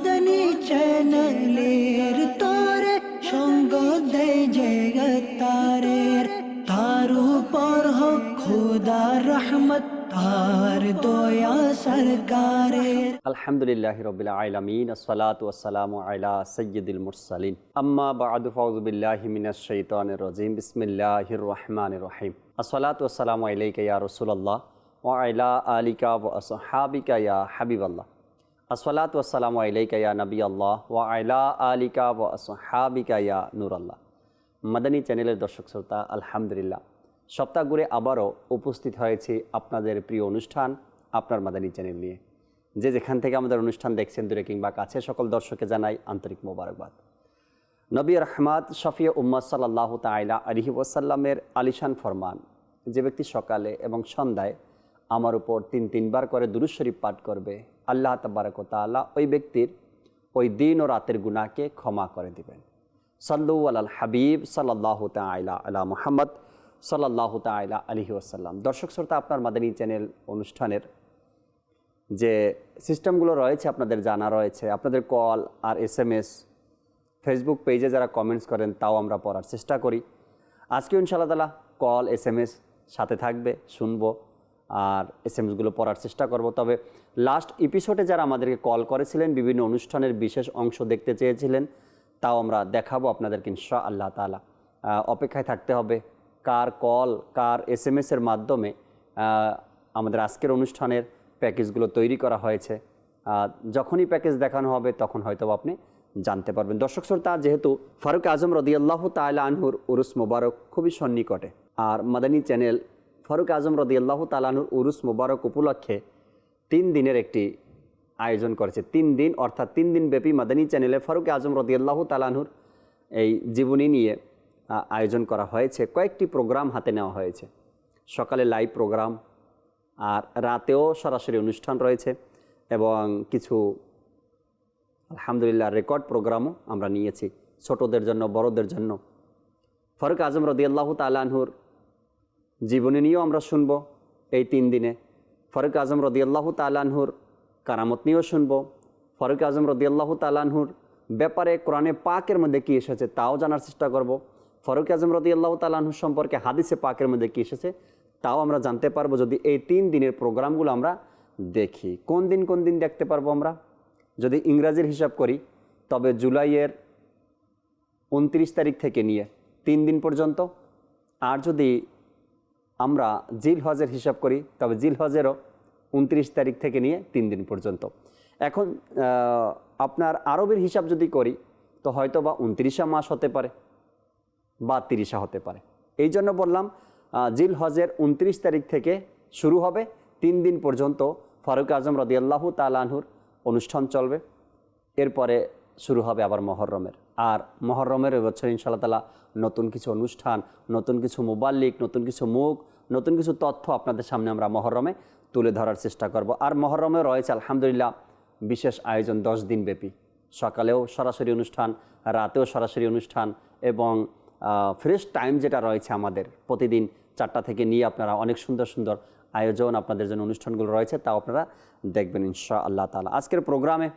মাদানী চ্যানেলের তোরে সঙ্গ দেয় জগতারের, তার উপর হোক খোদার রহমত, তার দয়া সরকারের। আলহামদুলিল্লাহি রাব্বিল আলামিন, আসসালাতু ওয়াসসালামু আলা সাইয়্যিদিল মুরসালিন, আম্মা বা'দু, ফাউযু বিল্লাহি মিনাশ শাইতানির রাজীম, বিসমিল্লাহির রহমানির রহিম। আসসালাতু ওয়াসসালামু আলাইকা ইয়া রাসূলুল্লাহ ওয়া আলা আলিকা ওয়া আসহাবিকা ইয়া হাবিবাল্লাহ। আসসালাতু ওয়াসসালামু আলাইকা ইয়া নবিয়াল্লাহ ওয়া আলা আলিকা ওয়া আসহাবিকা ইয়া নূরাল্লাহ। মাদানী চ্যানেলের দর্শক শ্রোতা, আলহামদুলিল্লাহ সপ্তাহ ঘুরে আবারও উপস্থিত হয়েছি আপনাদের প্রিয় অনুষ্ঠান আপনার মাদানী চ্যানেল নিয়ে। যে যেখান থেকে আমাদের অনুষ্ঠান দেখছেন, দূরে কিংবা কাছে, সকল দর্শককে জানাই আন্তরিক মোবারকবাদ। নবী রহমাত শফিয়ে উম্মত সাল্লাল্লাহু তাআলা আলাইহি ওয়াসাল্লামের আলিশান ফরমান, যে ব্যক্তি সকালে এবং সন্ধ্যায় আমার উপর তিনবার করে দুরূদ শরীফ পাঠ করবে, আল্লাহ তাবারক ওয়া তাআলা ওই ব্যক্তির ওই দিন ও রাতের গুনাহকে ক্ষমা করে দিবেন। সাল্লু আলাল হাবিব সাল্লাল্লাহু তাআলা আলা মুহাম্মদ সাল্লাল্লাহু তাআলা আলাইহি ওয়াসাল্লাম। দর্শক শ্রোতা, আপনার মাদানী চ্যানেল অনুষ্ঠানের যে সিস্টেমগুলো রয়েছে আপনাদের জানা রয়েছে। আপনাদের কল আর SMS, ফেসবুক পেজে যারা কমেন্টস করেন তাও আমরা পড়ার চেষ্টা করি। আজকে ইনশাআল্লাহ তাআলা কল SMS সাথে থাকবে, শুনবো আর SMSগুলো পড়ার চেষ্টা করব। তবে লাস্ট এপিসোডে যারা আমাদেরকে কল করেছিলেন, বিভিন্ন অনুষ্ঠানের বিশেষ অংশ দেখতে চেয়েছিলেন, তাও আমরা দেখাবো আপনাদেরকে ইনশাআল্লাহ তাআলা। অপেক্ষায় থাকতে হবে কার কল, কার SMS-এর মাধ্যমে আমাদের আজকের অনুষ্ঠানের প্যাকেজগুলো তৈরি করা হয়েছে। যখনই প্যাকেজ দেখানো হবে তখন হয়তো আপনি জানতে পারবেন। দর্শক শ্রোতা, যেহেতু ফারুক আজম রাদিয়াল্লাহু তাআলা আনহুর উরুস মোবারক খুবই সন্নিকটে, আর মাদানী চ্যানেল ফারুক আজম রাদিয়াল্লাহু তাআলা আনহুর উরুস মোবারক উপলক্ষে 3 দিনের একটি আয়োজন করেছে। 3 দিন অর্থাৎ 3 দিন ব্যাপী মাদানী চ্যানেলে ফারুক আজম রাদিয়াল্লাহু তাআলা আনহুর এই জীবনী নিয়ে আয়োজন করা হয়েছে। কয়েকটি প্রোগ্রাম হাতে নেওয়া হয়েছে। সকালে লাইভ প্রোগ্রাম, আর রাতেও সরাসরি অনুষ্ঠান রয়েছে, এবং কিছু আলহামদুলিল্লাহ রেকর্ড প্রোগ্রামও আমরা নিয়েছি ছোটদের জন্য, বড়দের জন্য। ফারুক আজম রাদিয়াল্লাহু তাআলা আনহুর জীবনী নিয়েও আমরা শুনব এই 3 দিনে। ফারুক আজম রাদিয়াল্লাহু তাআলা আনহুর কারামত নিয়েও শুনব। ফারুক আজম রাদিয়াল্লাহু তাআলা আনহুর ব্যাপারে কোরআনে পাকের মধ্যে কী এসেছে তাও জানার চেষ্টা করব। ফারুক আজম রাদিয়াল্লাহু তাআলা আনহু সম্পর্কে হাদিসে পাকের মধ্যে কী এসেছে তাও আমরা জানতে পারবো, যদি এই 3 দিনের প্রোগ্রামগুলো আমরা দেখি। কোন দিন দেখতে পারবো আমরা? যদি ইংরাজির হিসাব করি তবে জুলাইয়ের 29 তারিখ থেকে নিয়ে 3 দিন পর্যন্ত। আর যদি আমরা জিলহজের হিসাব করি তবে জিলহজেরও 29 তারিখ থেকে নিয়ে 3 দিন পর্যন্ত। এখন আপনার আরবের হিসাব যদি করি তো হয়তো বা 29 মাস হতে পারে বা 30 হতে পারে। এই জন্য বললাম জিলহজের 29 তারিখ থেকে শুরু হবে, 3 দিন পর্যন্ত ফারুক আজম রাদিয়াল্লাহু তাআলা আনহুর অনুষ্ঠান চলবে। এরপরে শুরু হবে আবার মহররমের। আর মহররমের এবছর ইনশাআল্লাহ তাআলা নতুন কিছু অনুষ্ঠান, নতুন কিছু মুবাল্লিগ, নতুন কিছু মুখ, নতুন কিছু তথ্য আপনাদের সামনে আমরা মহররমে তুলে ধরার চেষ্টা করব। আর মহররমে রয়েছে আলহামদুলিল্লাহ বিশেষ আয়োজন 10 দিন ব্যাপী। সকালেও সরাসরি অনুষ্ঠান, রাতেও সরাসরি অনুষ্ঠান, এবং ফ্রেশ টাইম যেটা রয়েছে আমাদের প্রতিদিন 4টা থেকে নিয়ে আপনারা অনেক সুন্দর সুন্দর আয়োজন আপনাদের জন্য অনুষ্ঠানগুলো রয়েছে, তাও আপনারা দেখবেন ইনশাআল্লাহ তাআলা। আজকের প্রোগ্রামে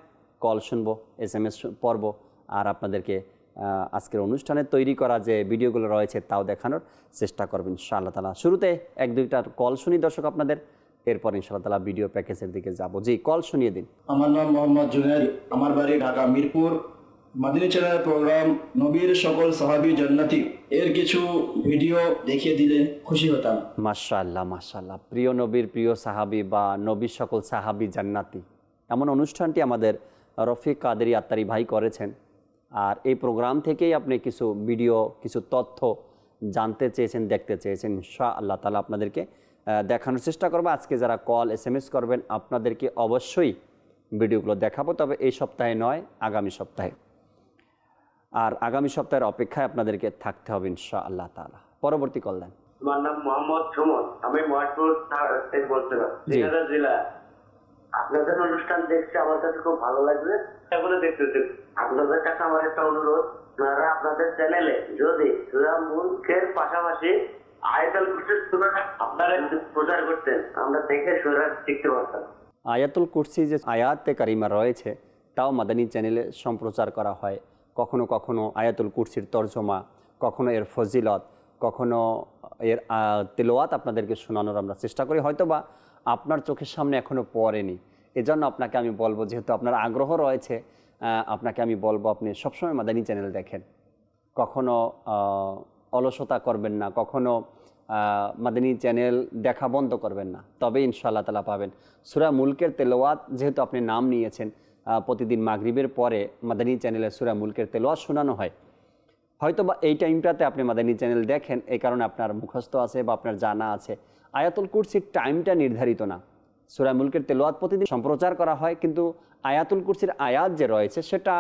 কল শুনবো, SMS পড়ব, আর আপনাদেরকে আজকের অনুষ্ঠানে তৈরি করা যে ভিডিওগুলো রয়েছে তাও দেখানোর চেষ্টা করবেন ইনশাআল্লাহ তাআলা। শুরুতে 1-2টার কল শুনি দর্শক আপনাদের, এরপর ইনশাআল্লাহ তাআলা ভিডিও প্যাকেজের দিকে যাব। জি, কল শুনিয়ে দিন। আমার নাম মোহাম্মদ জুনায়েদ, আমার বাড়ি ঢাকা মিরপুর। মাদানী চ্যানেলের প্রোগ্রাম নবীর সকল সাহাবী জান্নাতি এর কিছু ভিডিও দেখিয়ে দিলে খুশি হতাম। মাশাআল্লাহ মাশাআল্লাহ। প্রিয় নবীর প্রিয় সাহাবী বা নবীর সকল সাহাবী জান্নাতি, এমন অনুষ্ঠানটি আমাদের রফিক কাদেরী আত্তারি ভাই করেছেন। আর এই প্রোগ্রাম থেকেই আপনি কিছু ভিডিও, কিছু তথ্য জানতে চেয়েছেন, দেখতে চেয়েছেন। ইনশাআল্লাহ তাআলা আপনাদেরকে দেখানোর চেষ্টা করবো। আজকে যারা কল SMS করবেন আপনাদেরকে অবশ্যই ভিডিওগুলো দেখাবো, তবে এই সপ্তাহে নয়, আগামী সপ্তাহে। আর আগামী সপ্তাহের অপেক্ষায় আপনাদেরকে থাকতে হবে ইনশাআল্লাহ তাআলা। পরবর্তী কল দেন। আমার নাম মোহাম্মদ সুমন, আমি মহাজপুর থেকে বলছিলাম, দিনাজপুর জেলা। আপনাদের অনুষ্ঠান দেখছি, আমার কাছে খুব ভালো লাগবে, এগুলো দেখতেছি। আপনাদের কাছে আমার একটা অনুরোধ, আপনারা আপনাদের চ্যানেলে যদি সূরা মুলকের পাশাপাশি আয়াতুল কুরসির সূরাটা আপনারা প্রচার করতেন, আমরা দেখে সূরা শিখতে পারতাম। আয়াতুল কুরসি যে আয়াতে কারিমা রয়েছে তাও মাদানী চ্যানেলে সম্প্রচার করা হয়। কখনো কখনো আয়াতুল কুরসির তর্জমা, কখনো এর ফজিলত, কখনো এর তেলাওয়াত আপনাদেরকে শোনানোর আমরা চেষ্টা করি। হয়তোবা আপনার চোখের সামনে এখনও পড়েনি, এজন্য আপনাকে আমি বলবো, যেহেতু আপনার আগ্রহ রয়েছে, আপনাকে আমি বলবো আপনি সবসময় মাদানী চ্যানেল দেখেন, কখনো অলসতা করবেন না, কখনো মাদানী চ্যানেল দেখা বন্ধ করবেন না, তবে ইনশাআল্লাহ তাআলা পাবেন। সূরা মুলকের তেলাওয়াত যেহেতু আপনি নাম নিয়েছেন, প্রতিদিন মাগরিবের পরে মাদানী চ্যানেলে সূরা মুলকের তেলাওয়াত শোনানো হয়। হয়তোবা এই টাইমটাতে আপনি মাদানী চ্যানেল দেখেন, এই কারণে আপনার মুখস্থ আছে বা আপনার জানা আছে। আয়াতুল কুরসির টাইমটা নির্ধারিত না। সূরা মুলকের তেলাওয়াত প্রতিদিন সম্প্রচার করা হয়, কিন্তু আয়াতুল কুরসির আয়াত যে রয়েছে সেটা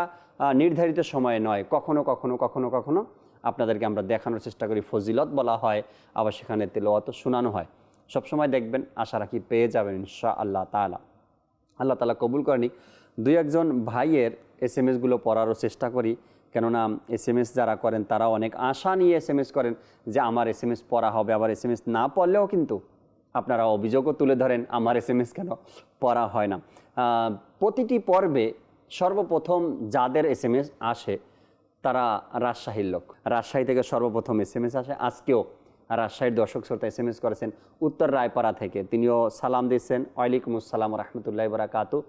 নির্ধারিত সময়ে নয়। কখনো কখনো কখনো কখনো আপনাদেরকে আমরা দেখানোর চেষ্টা করি, ফজিলত বলা হয়, আবার সেখানে তেলাওয়াতও শোনানো হয়। সবসময় দেখবেন, আশা রাখি পেয়ে যাবেন ইনশাআল্লাহ তাআলা। আল্লাহ তাআলা কবুল করেনি। দুই একজন ভাইয়ের SMS-গুলো পড়ারও চেষ্টা করি, কেননা SMS যারা করেন তারা অনেক আশা নিয়ে SMS করেন যে আমার SMS পড়া হবে। আবার SMS না পড়লেও কিন্তু আপনারা অভিযোগও তুলে ধরেন আমার SMS কেন পড়া হয় না। প্রতিটি পর্বে সর্বপ্রথম যাদের SMS আসে তারা রাজশাহীর লোক। রাজশাহী থেকে সর্বপ্রথম SMS আসে। আজকেও রাজশাহীর দর্শক শ্রোতা SMS করেছেন উত্তর রায়পাড়া থেকে, তিনিও সালাম দিয়েছেন, ওয়ালাইকুম আসসালাম ওয়া রাহমাতুল্লাহি ওয়া বারাকাতুহু।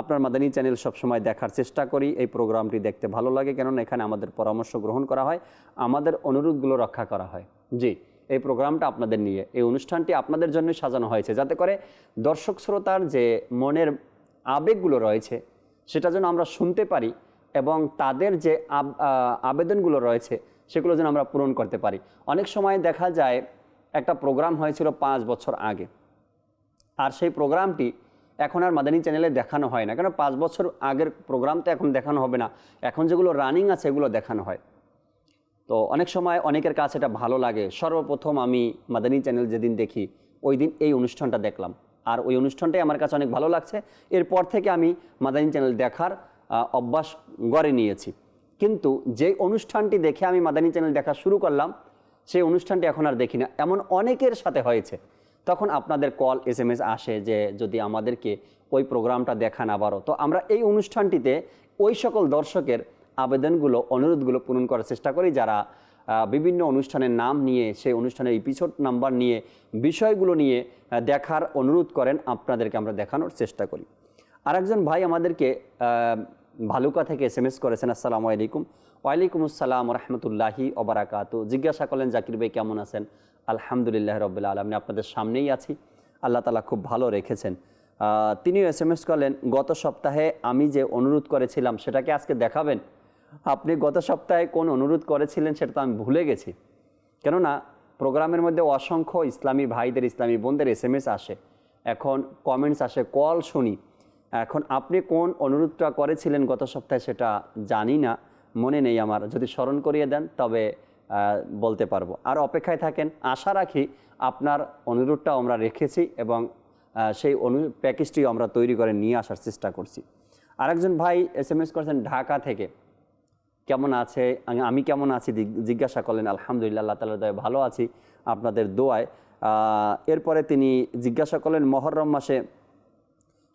আপনার মাদানী চ্যানেল সবসময় দেখার চেষ্টা করি, এই প্রোগ্রামটি দেখতে ভালো লাগে, কেননা এখানে আমাদের পরামর্শ গ্রহণ করা হয়, আমাদের অনুরোধগুলো রক্ষা করা হয়। জি, এই প্রোগ্রামটা আপনাদের নিয়ে, এই অনুষ্ঠানটি আপনাদের জন্যই সাজানো হয়েছে, যাতে করে দর্শক শ্রোতার যে মনের আবেগগুলো রয়েছে সেটা যেন আমরা শুনতে পারি, এবং তাদের যে আবেদনগুলো রয়েছে সেগুলো যেন আমরা পূরণ করতে পারি। অনেক সময় দেখা যায় একটা প্রোগ্রাম হয়েছিল 5 বছর আগে, আর সেই প্রোগ্রামটি এখন আর মাদানী চ্যানেলে দেখানো হয় না, কেন 5 বছর আগের প্রোগ্রাম তো এখন দেখানো হবে না, এখন যেগুলো রানিং আছে এগুলো দেখানো হয়। তো অনেক সময় অনেকের কাছে এটা ভালো লাগে, সর্বপ্রথম আমি মাদানী চ্যানেল যেদিন দেখি ওই দিন এই অনুষ্ঠানটা দেখলাম, আর ওই অনুষ্ঠানটাই আমার কাছে অনেক ভালো লাগছে, এরপর থেকে আমি মাদানী চ্যানেল দেখার অভ্যাস গড়ে নিয়েছি। কিন্তু যে অনুষ্ঠানটি দেখে আমি মাদানী চ্যানেল দেখা শুরু করলাম সেই অনুষ্ঠানটি এখন আর দেখি না, এমন অনেকের সাথে হয়েছে। তখন আপনাদের কল SMS আসে যে যদি আমাদেরকে ওই প্রোগ্রামটা দেখান আবারও। তো আমরা এই অনুষ্ঠানটিতে ওই সকল দর্শকের আবেদনগুলো, অনুরোধগুলো পূরণ করার চেষ্টা করি, যারা বিভিন্ন অনুষ্ঠানের নাম নিয়ে, সেই অনুষ্ঠানের এপিসোড নাম্বার নিয়ে, বিষয়গুলো নিয়ে দেখার অনুরোধ করেন, আপনাদেরকে আমরা দেখানোর চেষ্টা করি। আরেকজন ভাই আমাদেরকে ভালুকা থেকে SMS করেছেন, আসসালামু আলাইকুম। ওয়ালাইকুম আসসালাম ওয়া রাহমাতুল্লাহি ওয়া বারাকাতুহু। জিজ্ঞাসা করলেন জাকির ভাই কেমন আছেন? আলহামদুলিল্লাহ রাব্বিল আলামিন, আপনাদের সামনেই আছি, আল্লাহ তাআলা খুব ভালো রেখেছেন। তিনিও SMS করলেন, গত সপ্তাহে আমি যে অনুরোধ করেছিলাম সেটাকে আজকে দেখাবেন? আপনি গত সপ্তাহে কোন অনুরোধ করেছিলেন সেটা তো আমি ভুলে গেছি, কেননা প্রোগ্রামের মধ্যে অসংখ্য ইসলামী ভাইদের, ইসলামী বোনদের SMS আসে, এখন কমেন্টস আসে, কল শুনি। এখন আপনি কোন অনুরোধটা করেছিলেন গত সপ্তাহে সেটা জানি না, মনে নেই আমার, যদি স্মরণ করিয়ে দেন তবে বলতে পারবো। আর অপেক্ষায় থাকেন, আশা রাখি আপনার অনুরোধটাও আমরা রেখেছি এবং সেই প্যাকেজটিও আমরা তৈরি করে নিয়ে আসার চেষ্টা করছি। আরেকজন ভাই SMS করেছেন ঢাকা থেকে, কেমন আছে, আমি কেমন আছি জিজ্ঞাসা করলেন। আলহামদুলিল্লাহ, আল্লাহ তাআলার দয়ায় ভালো আছি, আপনাদের দোয়ায়। এরপরে তিনি জিজ্ঞাসা করলেন মুহররম মাসে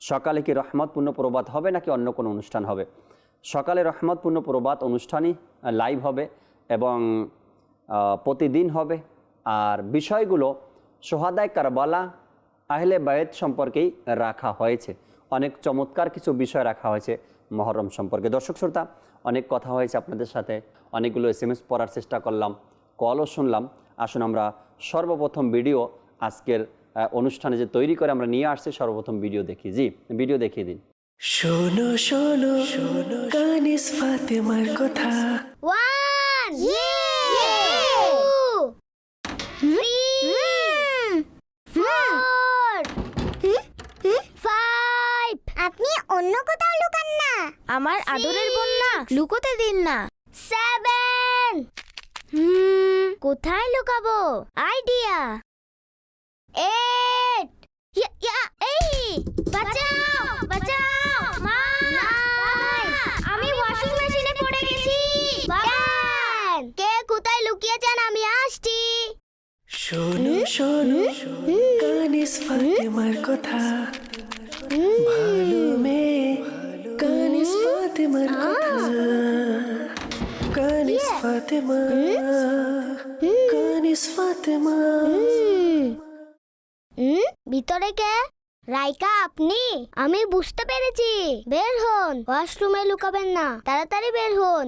সকালে কি রহমতপূর্ণ প্রবাদ হবে নাকি অন্য কোনো অনুষ্ঠান হবে? সকালে রহমতপূর্ণ প্রবাদ অনুষ্ঠানই লাইভ হবে এবং প্রতিদিন হবে, আর বিষয়গুলো সোহাদায়ে কারবালা, আহলে বায়েত সম্পর্কেই রাখা হয়েছে। অনেক চমৎকার কিছু বিষয় রাখা হয়েছে মুহররম সম্পর্কে। দর্শক শ্রোতা, অনেক কথা হয়েছে আপনাদের সাথে, অনেকগুলো SMS পড়ার চেষ্টা করলাম, কলও শুনলাম। আসুন আমরা সর্বপ্রথম ভিডিও আজকের অনুষ্ঠানে যে তৈরি করে আমরা নিয়ে আসছি, সর্বপ্রথম ভিডিও দেখি। জি, ভিডিও দেখিয়ে দিন। শোনো শোনো শোনো কানিস ফাতেমার কথা। 1 2 3 4 5 আপনি অন্য কোথাও লুকান না, আমার আদরের বোন না, লুকোতে দিন না। 7 কোথায় লুকাবো? আইডিয়া। 8 এই বাঁচাও বাঁচাও মা, আমি ওয়াশিং মেশিনে পড়ে গেছি। কে কোথায় লুকিয়েছেন? আমি আসছি। শোনো শোনো কানিস ফাতেমার কথা। ভালো মেয়ে কানিস ফাতেমা কানিস ফাতেমা ভিতরে কে? রাইকা আপনি? আমি বুঝতে পেরেছি। বের হন, ওয়াশরুমে লুকাবেন না, তাড়াতাড়ি বের হন।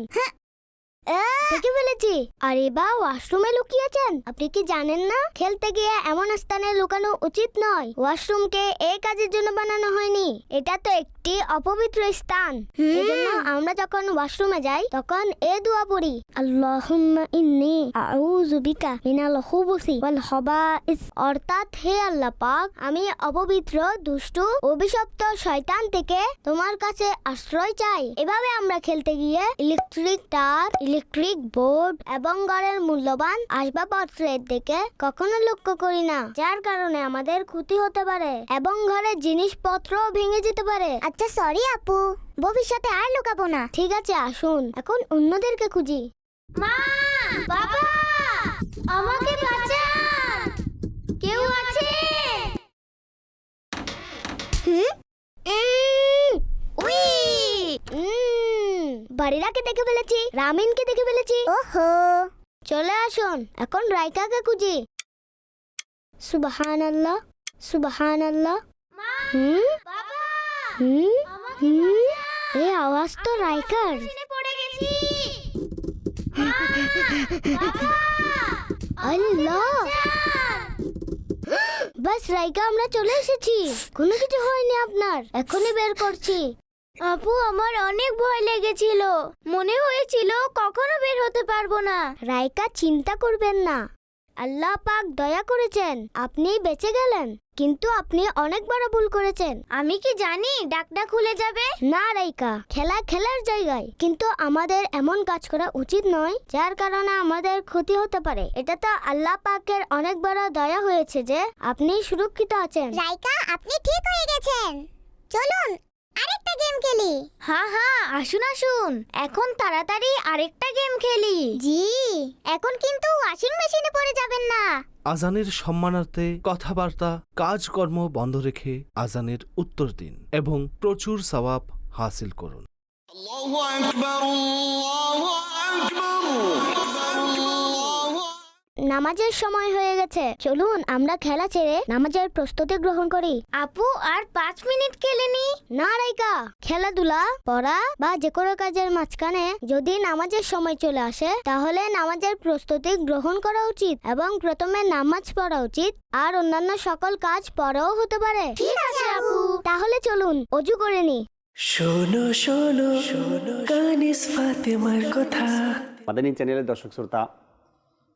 দেখে ফেলেছি। আরে বা, ওয়াশরুমে লুকিয়েছেন? আপনি কি জানেন না খেলতে গিয়ে এমন স্থানে লুকানো উচিত নয়? ওয়াশরুমকে এই কাজের জন্য বানানো হয়নি। এটা তো একটি অপবিত্র স্থান। এজন্য আমরা যখন ওয়াশরুমে যাই তখন এ দোয়া পড়ি, আল্লাহুম্মা ইন্নী আউযু বিকা মিনাল খুবুসি ওয়াল খাবাইস। অর্থাৎ, হে আল্লাহ পাক, আমি অপবিত্র, দুষ্টু, অভিশপ্ত শয়তান থেকে তোমার কাছে আশ্রয় চাই। এভাবে আমরা খেলতে গিয়ে ইলেকট্রিক তার, ইলেকট্রিক বোর্ড এবং ঘরের মূল্যবান আসবাবপত্রের দিকে কখনো লক্ষ্য করি না, যার কারণে আমাদের ক্ষতি হতে পারে এবং ঘরের জিনিসপত্র ভেঙে যেতে পারে। আচ্ছা সরি আপু, ভবিষ্যতে আর লুকাবো না। ঠিক আছে, আসুন এখন অন্যদেরকে খুঁজি। মা, বাবা, আমাকে বাঁচান, কেউ আছে? বাড়িরাকে দেখে ফেলেছি, রামিনকে দেখে ফেলেছি। ওহো, চলে আসুন এখন রাইকাকে খুঁজি। সুবহানাল্লাহ, সুবহানাল্লাহ। এই আওয়াজ তো রাইকার। আল্লাহ, বাস রাইকা, আমরা চলে এসেছি। কোনো কিছু হয়নি আপনার, এখনই বের করছি। আপু, আমার অনেক ভয় লেগেছিল, মনে হয়েছিল কখনো বের হতে পারবো না। রাইকা, চিন্তা করবেন না, আল্লাহ পাক দয়া করেছেন, আপনি বেঁচে গেলেন। কিন্তু আপনি অনেক বড় ভুল করেছেন। আমি কি জানি ডাকটা খুলে যাবে? না রাইকা, খেলা খেলার জায়গায়, কিন্তু আমাদের এমন কাজ করা উচিত নয় যার কারণে আমাদের ক্ষতি হতে পারে। এটা তো আল্লাহ পাকের অনেক বড় দয়া হয়েছে যে আপনি সুরক্ষিত আছেন। রাইকা, আপনি ঠিক হয়ে গেছেন। চলুন আরেকটা গেম খেলি। হ্যাঁ হ্যাঁ, আসুন আসুন, এখন তাড়াতাড়ি আরেকটা গেম খেলি। জি, এখন কিন্তু ওয়াশিং মেশিনে পড়ে যাবেন না। আজানের সম্মানার্থে কথাবার্তা কাজকর্ম বন্ধ রেখে আজানের উত্তর দিন এবং প্রচুর সওয়াব হাসিল করুন। নামাজের সময় হয়ে গেছে, চলুন আমরা খেলা ছেড়ে নামাজের প্রস্তুতি গ্রহণ করি। আপু, আর 5 মিনিট খেলে নি? না রাইকা, খেলাধুলা, পড়া বা যে কোনো কাজের মাঝখানে যদি নামাজের সময় চলে আসে তাহলে নামাজের প্রস্তুতি গ্রহণ করা উচিত এবং প্রথমে নামাজ পড়া উচিত, আর অন্যান্য সকল কাজ পরেও হতে পারে। ঠিক আছে আপু। তাহলে চলুন অজু করে নি। শোনো শোনো শোনো কানিস ফাতেমার কথা। মাদানী চ্যানেলের দর্শক শ্রোতা,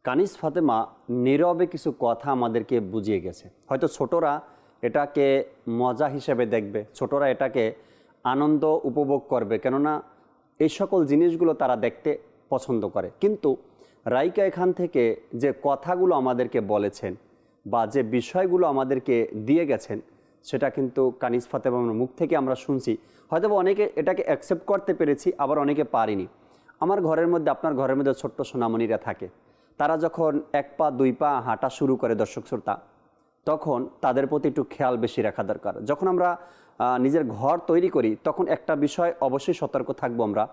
কানিস ফাতেমা নীরবে কিছু কথা আমাদেরকে বুঝিয়ে গেছে। হয়তো ছোটরা এটাকে মজা হিসেবে দেখবে, ছোটরা এটাকে আনন্দ উপভোগ করবে, কেননা এই সকল জিনিসগুলো তারা দেখতে পছন্দ করে। কিন্তু রাইকা এখান থেকে যে কথাগুলো আমাদেরকে বলেছেন বা যে বিষয়গুলো আমাদেরকে দিয়ে গেছেন, সেটা কিন্তু কানিস ফাতেমার মুখ থেকে আমরা শুনছি। হয়তো অনেকে এটাকে অ্যাকসেপ্ট করতে পেরেছি, আবার অনেকে পারিনি। আমার ঘরের মধ্যে, আপনার ঘরের মধ্যে ছোট্ট সোনামণিরা থাকে। তারা যখন 1 পা 2 পা হাঁটা শুরু করে দর্শক শ্রোতা, তখন তাদের প্রতি একটু খেয়াল বেশি রাখা দরকার। যখন আমরা নিজের ঘর তৈরি করি তখন একটা বিষয় অবশ্যই সতর্ক থাকবো আমরা।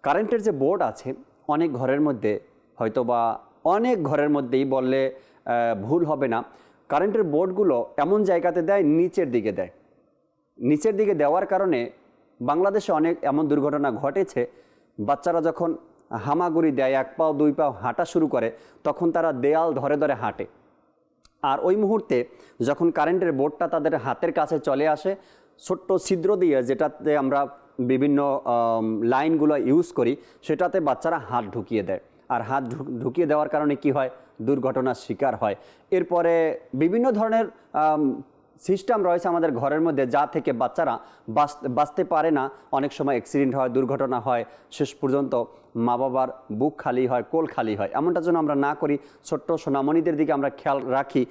কারেন্টের যে বোর্ড আছে, অনেক ঘরের মধ্যে, হয়তো বা অনেক ঘরের মধ্যেই বললে ভুল হবে না, কারেন্টের বোর্ডগুলো এমন জায়গাতে দেয়, নিচের দিকে দেয়। নিচের দিকে দেওয়ার কারণে বাংলাদেশে অনেক এমন দুর্ঘটনা ঘটেছে। বাচ্চারা যখন হামাগুড়ি দেয়, 1 পা 2 পা হাঁটা শুরু করে, তখন তারা দেয়াল ধরে ধরে হাঁটে। আর ওই মুহূর্তে যখন কারেন্টের বোর্ডটা তাদের হাতের কাছে চলে আসে, ছোট্ট ছিদ্র দিয়ে, যেটাতে আমরা বিভিন্ন লাইনগুলো ইউজ করি, সেটাতে বাচ্চারা হাত ঢুকিয়ে দেয়। আর হাত ঢুকিয়ে দেওয়ার কারণে কি হয়? দুর্ঘটনার শিকার হয়। এরপরে বিভিন্ন ধরনের সিস্টেম রয়েছে আমাদের ঘরের মধ্যে, যা থেকে বাচ্চারা বাঁচতে পারে না। অনেক সময় অ্যাক্সিডেন্ট হয়, দুর্ঘটনা হয়, শেষ পর্যন্ত মা বাবার বুক খালি হয়, কোল খালি হয়। এমনটা যেন আমরা না করি, ছোট্ট সোনামণিদের দিকে আমরা খেয়াল রাখি।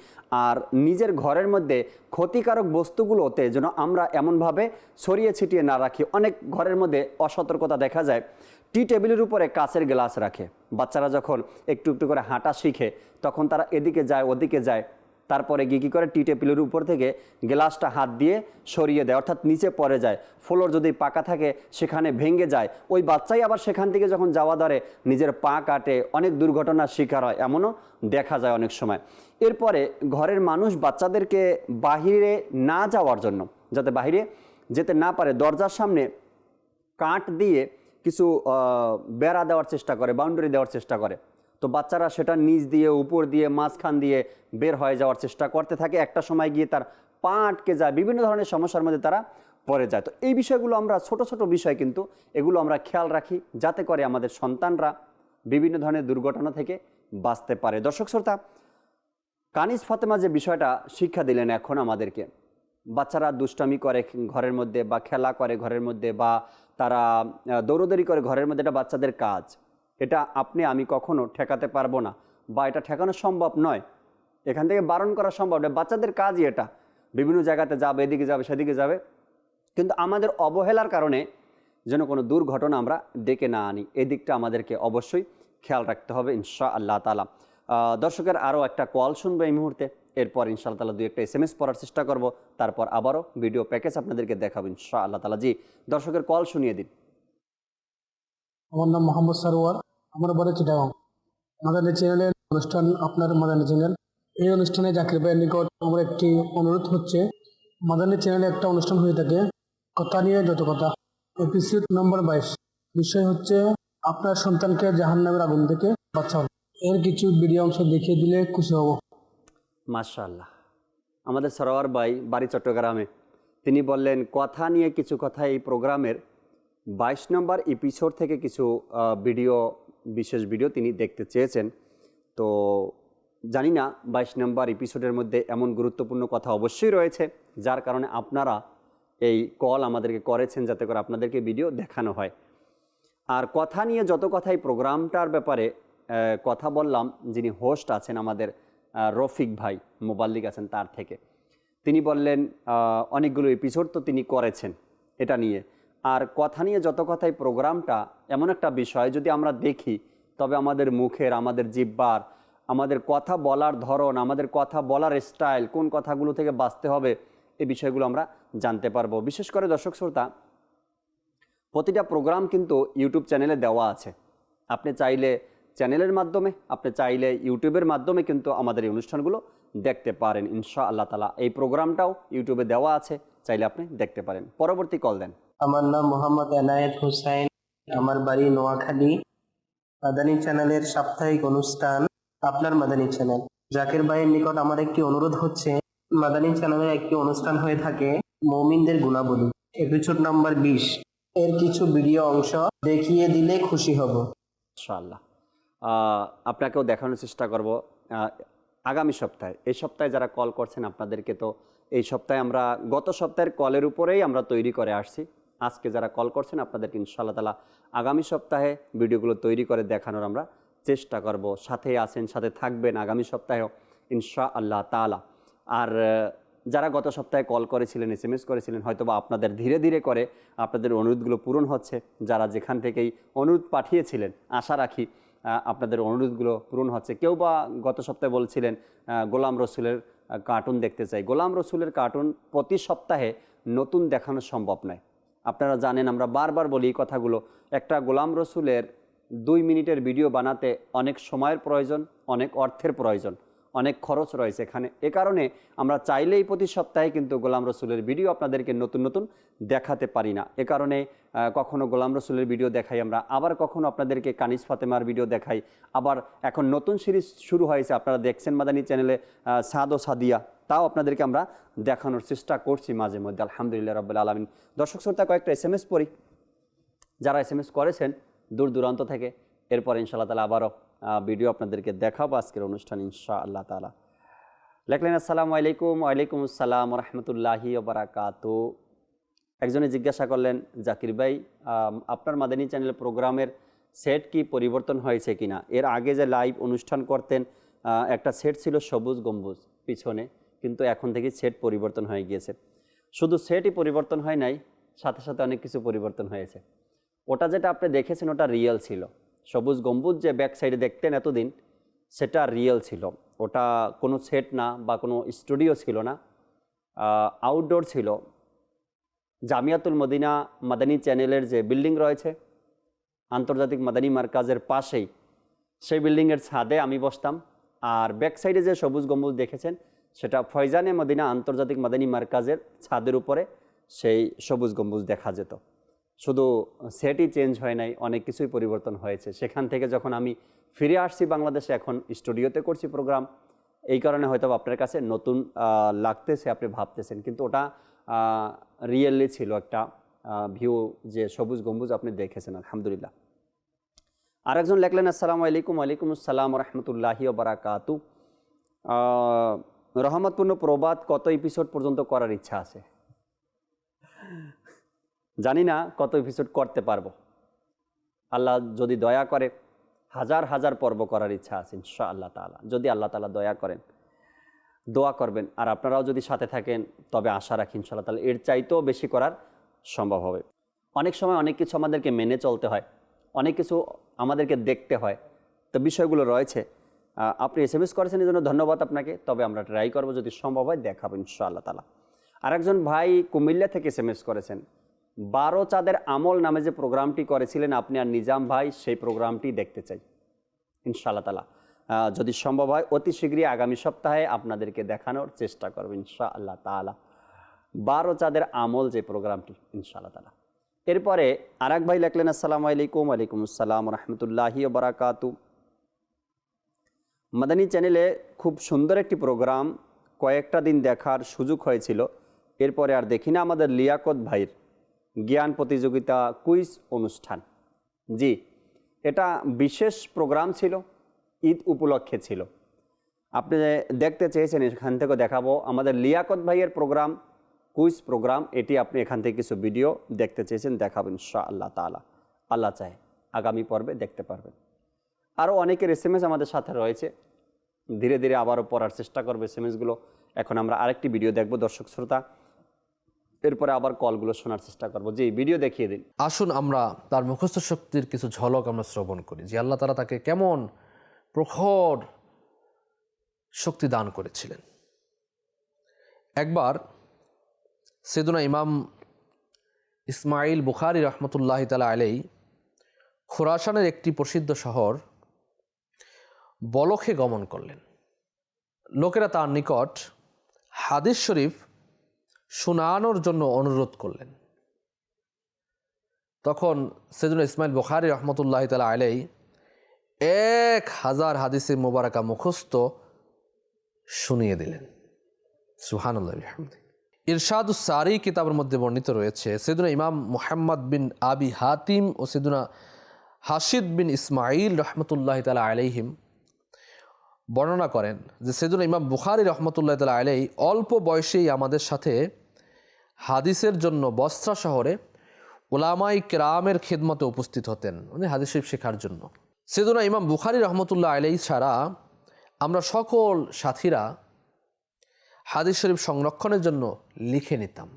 আর নিজের ঘরের মধ্যে ক্ষতিকারক বস্তুগুলোতে যেন আমরা এমনভাবে ছড়িয়ে ছিটিয়ে না রাখি। অনেক ঘরের মধ্যে অসতর্কতা দেখা যায়, টি টেবিলের উপরে কাচের গ্লাস রাখে। বাচ্চারা যখন একটু একটু করে হাঁটা শিখে, তখন তারা এদিকে যায় ওদিকে যায়, তারপরে গিয়ে কী করে টি টেবিলের উপর থেকে গ্লাসটা হাত দিয়ে সরিয়ে দেয়, অর্থাৎ নিচে পড়ে যায়। ফ্লোর যদি পাকা থাকে সেখানে ভেঙে যায়, ওই বাচ্চাই আবার সেখান থেকে যখন যাওয়া ধরে নিজের পা কাটে, অনেক দুর্ঘটনার শিকার হয়, এমনও দেখা যায় অনেক সময়। এরপরে ঘরের মানুষ বাচ্চাদেরকে বাহিরে না যাওয়ার জন্য, যাতে বাহিরে যেতে না পারে, দরজার সামনে কাঠ দিয়ে কিছু বেড়া দেওয়ার চেষ্টা করে, বাউন্ডারি দেওয়ার চেষ্টা করে। তো বাচ্চারা সেটা নিচ দিয়ে, উপর দিয়ে, মাঝখান দিয়ে বের হয়ে যাওয়ার চেষ্টা করতে থাকে। একটা সময় গিয়ে তার পা আটকে যায়, বিভিন্ন ধরনের সমস্যার মধ্যে তারা পড়ে যায়। তো এই বিষয়গুলো আমরা ছোট ছোট বিষয়, কিন্তু এগুলো আমরা খেয়াল রাখি যাতে করে আমাদের সন্তানরা বিভিন্ন ধরনের দুর্ঘটনা থেকে বাঁচতে পারে। দর্শক শ্রোতা, কানিজ ফাতেমা যে বিষয়টা শিক্ষা দিলেন এখন আমাদেরকে, বাচ্চারা দুষ্টামি করে ঘরের মধ্যে, বা খেলা করে ঘরের মধ্যে, বা তারা দৌড়দৌড়ি করে ঘরের মধ্যে, এটা বাচ্চাদের কাজ। এটা আপনি আমি কখনো ঠেকাতে পারবো না, বা এটা ঠেকানো সম্ভব নয়, এখান থেকে বারণ করা সম্ভব নয়। বাচ্চাদের কাজই এটা, বিভিন্ন জায়গাতে যাবে, এদিকে যাবে, সেদিকে যাবে, কিন্তু আমাদের অবহেলার কারণে যেন কোনো দুর্ঘটনা আমরা ডেকে না আনি, এদিকটা আমাদেরকে অবশ্যই খেয়াল রাখতে হবে ইনশাআল্লাহ তাআলা। দর্শকের আরও একটা কল শুনবো এই মুহূর্তে, এরপর ইনশাআল্লাহ তাআলা 2-1 SMS পড়ার চেষ্টা করব, তারপর আবারও ভিডিও প্যাকেজ আপনাদেরকে দেখাবো ইনশাআল্লাহ তাআলা। জি দর্শকের কল শুনিয়ে দিন। আমার নাম মোহাম্মদ সারোয়ার, আমার বাড়ি চিটাগাং। মাদানী চ্যানেলের অনুষ্ঠান, আপনার মাদানী চ্যানেল, এই অনুষ্ঠানে জাকির ভাইয়ের নিকট আমার একটি অনুরোধ হচ্ছে, মাদানী চ্যানেলে একটা অনুষ্ঠান হয়ে থাকে কথা নিয়ে যত কথা, এপিসোড নম্বর 22, বিষয় হচ্ছে আপনার সন্তানকে জাহান্নামের আগুন থেকে বাঁচাও। এর কিছু ভিডিও অংশ দেখিয়ে দিলে খুশি হব। মাশাআল্লাহ, আমাদের সরোয়ার ভাই বাড়ি চট্টগ্রামে, তিনি বললেন কথা নিয়ে কিছু কথা এই প্রোগ্রামের 22 নম্বর এপিসোড থেকে কিছু ভিডিও, বিশেষ ভিডিও তিনি দেখতে চেয়েছেন। তো জানি না 22 নম্বর এপিসোডের মধ্যে এমন গুরুত্বপূর্ণ কথা অবশ্যই রয়েছে, যার কারণে আপনারা এই কল আমাদেরকে করেছেন, যাতে করে আপনাদেরকে ভিডিও দেখানো হয়। আর কথা নিয়ে যত কথা, এই প্রোগ্রামটার ব্যাপারে কথা বললাম, যিনি হোস্ট আছেন আমাদের রফিক ভাই, মোবাল্লিক আছেন, তার থেকে তিনি বললেন অনেকগুলো এপিসোড তো তিনি করেছেন এটা নিয়ে। আর কথা নিয়ে যত কথা, এই প্রোগ্রামটা এমন একটা বিষয়, যদি আমরা দেখি তবে আমাদের মুখের, আমাদের জিহ্বার, আমাদের কথা বলার ধরন, আমাদের কথা বলার স্টাইল, কোন কথাগুলো থেকে বাঁচতে হবে, এই বিষয়গুলো আমরা জানতে পারবো। বিশেষ করে দর্শক শ্রোতা, প্রতিটা প্রোগ্রাম কিন্তু ইউটিউব চ্যানেলে দেওয়া আছে। আপনি চাইলে চ্যানেলের মাধ্যমে, আপনি চাইলে ইউটিউবের মাধ্যমে কিন্তু আমাদের এই অনুষ্ঠানগুলো দেখতে পারেন ইনশাআল্লাহ তাআলা। এই প্রোগ্রামটাও ইউটিউবে দেওয়া আছে, চাইলে আপনি দেখতে পারেন। পরবর্তী কল দেন। আমার নাম মোহাম্মদ এনায়েত হোসেন, আমার বাড়ি নোয়াখালী। মাদানী চ্যানেলের সাপ্তাহিক অনুষ্ঠান আপনার মাদানী চ্যানেল, জাকির ভাইয়ের নিকট আমার একটি অনুরোধ হচ্ছে, মাদানী চ্যানেলের একটি অনুষ্ঠান হয়ে থাকে মুমিনদের গুণাবলী, এপিসোড নাম্বার 20, এর কিছু ভিডিও অংশ দেখিয়ে দিলে খুশি হব ইনশাআল্লাহ। আপনাকেও দেখানোর চেষ্টা করব আগামী সপ্তাহে। এই সপ্তাহে যারা কল করছেন আপনাদেরকে তো এই সপ্তাহে আমরা গত সপ্তাহের কলের উপরেই আমরা তৈরি করে আসছি। আজকে যারা কল করছেন আপনাদেরকে ইনশাআল্লাহ তাআলা আগামী সপ্তাহে ভিডিওগুলো তৈরি করে দেখানোর আমরা চেষ্টা করব। সাথেই আছেন, সাথে থাকবেন আগামী সপ্তাহেও ইনশাআল্লাহ তাআলা। আর যারা গত সপ্তাহে কল করেছিলেন, SMS করেছিলেন, হয়তোবা আপনাদের ধীরে ধীরে করে আপনাদের অনুরোধগুলো পূরণ হচ্ছে। যারা যেখান থেকেই অনুরোধ পাঠিয়েছিলেন, আশা রাখি আপনাদের অনুরোধগুলো পূরণ হচ্ছে। কেউ বা গত সপ্তাহে বলছিলেন গোলাম রসুলের কার্টুন দেখতে চাই। গোলাম রসুলের কার্টুন প্রতি সপ্তাহে নতুন দেখানো সম্ভব নয়। আপনারা জানেন, আমরা বারবার বলি এই কথাগুলো, একটা গোলাম রসুলের 2 মিনিটের ভিডিও বানাতে অনেক সময়ের প্রয়োজন, অনেক অর্থের প্রয়োজন, অনেক খরচ রয়েছে এখানে। এ কারণে আমরা চাইলেই প্রতি সপ্তাহে কিন্তু গোলাম রসুলের ভিডিও আপনাদেরকে নতুন নতুন দেখাতে পারি না। এ কারণে কখনো গোলাম রসুলের ভিডিও দেখাই আমরা, আবার কখনো আপনাদেরকে কানিজ ফাতেমার ভিডিও দেখাই, আবার এখন নতুন সিরিজ শুরু হয়েছে, আপনারা দেখছেন মাদানী চ্যানেলে সাদ ও সাদিয়া, তাও আপনাদেরকে আমরা দেখানোর চেষ্টা করছি মাঝে মধ্যে, আলহামদুলিল্লাহ রাব্বিল আলামিন। দর্শক শ্রোতা, কয়েকটা SMS পড়ি যারা SMS করেছেন দূর দূরান্ত থেকে, এরপর ইনশাআল্লাহ তাআলা আবারও ভিডিও আপনাদেরকে দেখাবো আজকের অনুষ্ঠান ইনশাআল্লাহ তাআলা। লেখলেন আসসালামু আলাইকুম। ওয়ালাইকুম আসসালাম রহমতুল্লাহি ওয়া বারাকাতু। একজনে জিজ্ঞাসা করলেন, জাকির ভাই আপনার মাদানী চ্যানেল প্রোগ্রামের সেট কি পরিবর্তন হয়েছে কিনা? এর আগে যে লাইভ অনুষ্ঠান করতেন একটা সেট ছিল সবুজ গম্বুজ পিছনে, কিন্তু এখন থেকে সেট পরিবর্তন হয়ে গিয়েছে। শুধু সেটই পরিবর্তন হয় নাই, সাথে সাথে অনেক কিছু পরিবর্তন হয়েছে। ওটা যেটা আপনি দেখেছেন ওটা রিয়েল ছিল, সবুজ গম্বুজ যে ব্যাক সাইডে দেখতেন এতদিন, সেটা রিয়েল ছিল। ওটা কোনো সেট না বা কোনো স্টুডিও ছিল না, আউটডোর ছিল। জামিয়াতুল মদিনা মাদানী চ্যানেলের যে বিল্ডিং রয়েছে আন্তর্জাতিক মাদানী মার্কাজের পাশেই, সেই বিল্ডিংয়ের ছাদে আমি বসতাম। আর ব্যাক সাইডে যে সবুজ গম্বুজ দেখেছেন সেটা ফয়জানে মদিনা আন্তর্জাতিক মাদানী মার্কাজের ছাদের উপরে সেই সবুজ গম্বুজ দেখা যেত। শুধু সেটই চেঞ্জ হয় নাই, অনেক কিছুই পরিবর্তন হয়েছে। সেখান থেকে যখন আমি ফিরে আসছি বাংলাদেশে, এখন স্টুডিওতে করছি প্রোগ্রাম, এই কারণে হয়তো আপনার কাছে নতুন লাগতেছে, আপনি ভাবতেছেন, কিন্তু ওটা রিয়েলি ছিল একটা ভিউ, যে সবুজ গম্বুজ আপনি দেখেছেন। আলহামদুলিল্লাহ। আরেকজন লেখলেন, আসসালামু আলাইকুম। ওয়ালাইকুম আসসালাম রহমতুল্লাহি ওয়া বারাকাতু। রহমতপূর্ণ প্রবাদ কত এপিসোড পর্যন্ত করার ইচ্ছা আছে? জানি না কত এপিসোড করতে পারবো। আল্লাহ যদি দয়া করে হাজার হাজার পর্ব করার ইচ্ছা আছে ইনশাআল্লাহ তাআলা, যদি আল্লাহ তাআলা দয়া করেন। দোয়া করবেন, আর আপনারাও যদি সাথে থাকেন তবে আশা রাখি ইনশাআল্লাহ তাআলা এর চাইতেও বেশি করার সম্ভব হবে। অনেক সময় অনেক কিছু আমাদেরকে মেনে চলতে হয়, অনেক কিছু আমাদেরকে দেখতে হয়, তো বিষয়গুলো রয়েছে। আপনি SMS করেছেন, এই জন্য ধন্যবাদ আপনাকে। তবে আমরা ট্রাই করবো, যদি সম্ভব হয় দেখাবো ইনশাআল্লাহ তাআলা। আরেকজন ভাই কুমিল্লা থেকে SMS করেছেন, 12 চাঁদের আমল নামে যে প্রোগ্রামটি করেছিলেন আপনি আর নিজাম ভাই, সেই প্রোগ্রামটি দেখতে চাই ইনশাআল্লাহ তাআলা। যদি সম্ভব হয় অতি শীঘ্রই আগামী সপ্তাহে আপনাদেরকে দেখানোর চেষ্টা করব ইনশাআল্লাহ তাআলা, 12 চাঁদের আমল যে প্রোগ্রামটি ইনশাআল্লাহ তাআলা। এরপরে আরেক ভাই লেখলেন, আসসালামু আলাইকুম। ওয়ালাইকুম আসসালাম রহমতুল্লাহি ওয়া বারাকাতু। মাদানী চ্যানেলে খুব সুন্দর একটি প্রোগ্রাম, কয়েকটা দিন দেখার সুযোগ হয়েছিল, এরপরে আর দেখি না। আমাদের লিয়াকত ভাইয়ের জ্ঞান প্রতিযোগিতা কুইজ অনুষ্ঠান, জি, এটা বিশেষ প্রোগ্রাম ছিল, ঈদ উপলক্ষে ছিল। আপনি দেখতে চেয়েছেন, এখান থেকে দেখাবো। আমাদের লিয়াকত ভাইয়ের প্রোগ্রাম, কুইজ প্রোগ্রাম, এটি আপনি এখান থেকে কিছু ভিডিও দেখতে চেয়েছেন, দেখাবো ইনশাআল্লাহ তাআলা। আল্লাহ চাহে আগামী পর্বে দেখতে পারবেন। আরও অনেকের SMS আমাদের সাথে রয়েছে, ধীরে ধীরে আবারও পড়ার চেষ্টা করবে SMSগুলো। এখন আমরা আরেকটি ভিডিও দেখব দর্শক শ্রোতা, এরপরে আবার কলগুলো শোনার চেষ্টা করবো। জি, ভিডিও দেখিয়ে দিন। আসুন আমরা তার মুখস্থ শক্তির কিছু ঝলক আমরা শ্রবণ করি, যে আল্লাহ তাআলা তাকে কেমন প্রখর শক্তি দান করেছিলেন। একবার সাইয়েদুনা ইমাম ইসমাইল বুখারী রহমতুল্লাহি তাআলা আলাইহি খুরাসানের একটি প্রসিদ্ধ শহর বলখে গমন করলেন। লোকেরা তার নিকট হাদিস শরীফ শোনানোর জন্য অনুরোধ করলেন। তখন সাইয়েদুনা ইসমাইল বুখারী রহমতুল্লাহি তাআলা আলাইহি 1000 হাদিসে মুবারাকা মুখস্থ শুনিয়ে দিলেন। সুবহানাল্লাহ ওয়া বিহামদিহি। ইরশাদুস সারি কিতাবের মধ্যে বর্ণিত রয়েছে, সাইয়েদুনা ইমাম মুহাম্মদ বিন আবি হাতিম ও সাইয়েদুনা হাশিদ বিন ইসমাইল রহমতুল্লাহি তাআলা আলাইহিম বর্ণনা করেন যে সাইয়েদুনা ইমাম বুখারী রহমতুল্লাহি তাআলা আলাইহি অল্প বয়সেই আমাদের সাথে হাদিসের জন্য বসরা শহরে উলামাই কেরামের খিদমতে উপস্থিত হতেন, মানে হাদিস শরীফ শেখার জন্য। সাইয়েদুনা ইমাম বুখারী রহমতুল্লাহ আলাইহি ছাড়া আমরা সকল সাথীরা হাদিস শরীফ সংরক্ষণের জন্য লিখে নিতাম,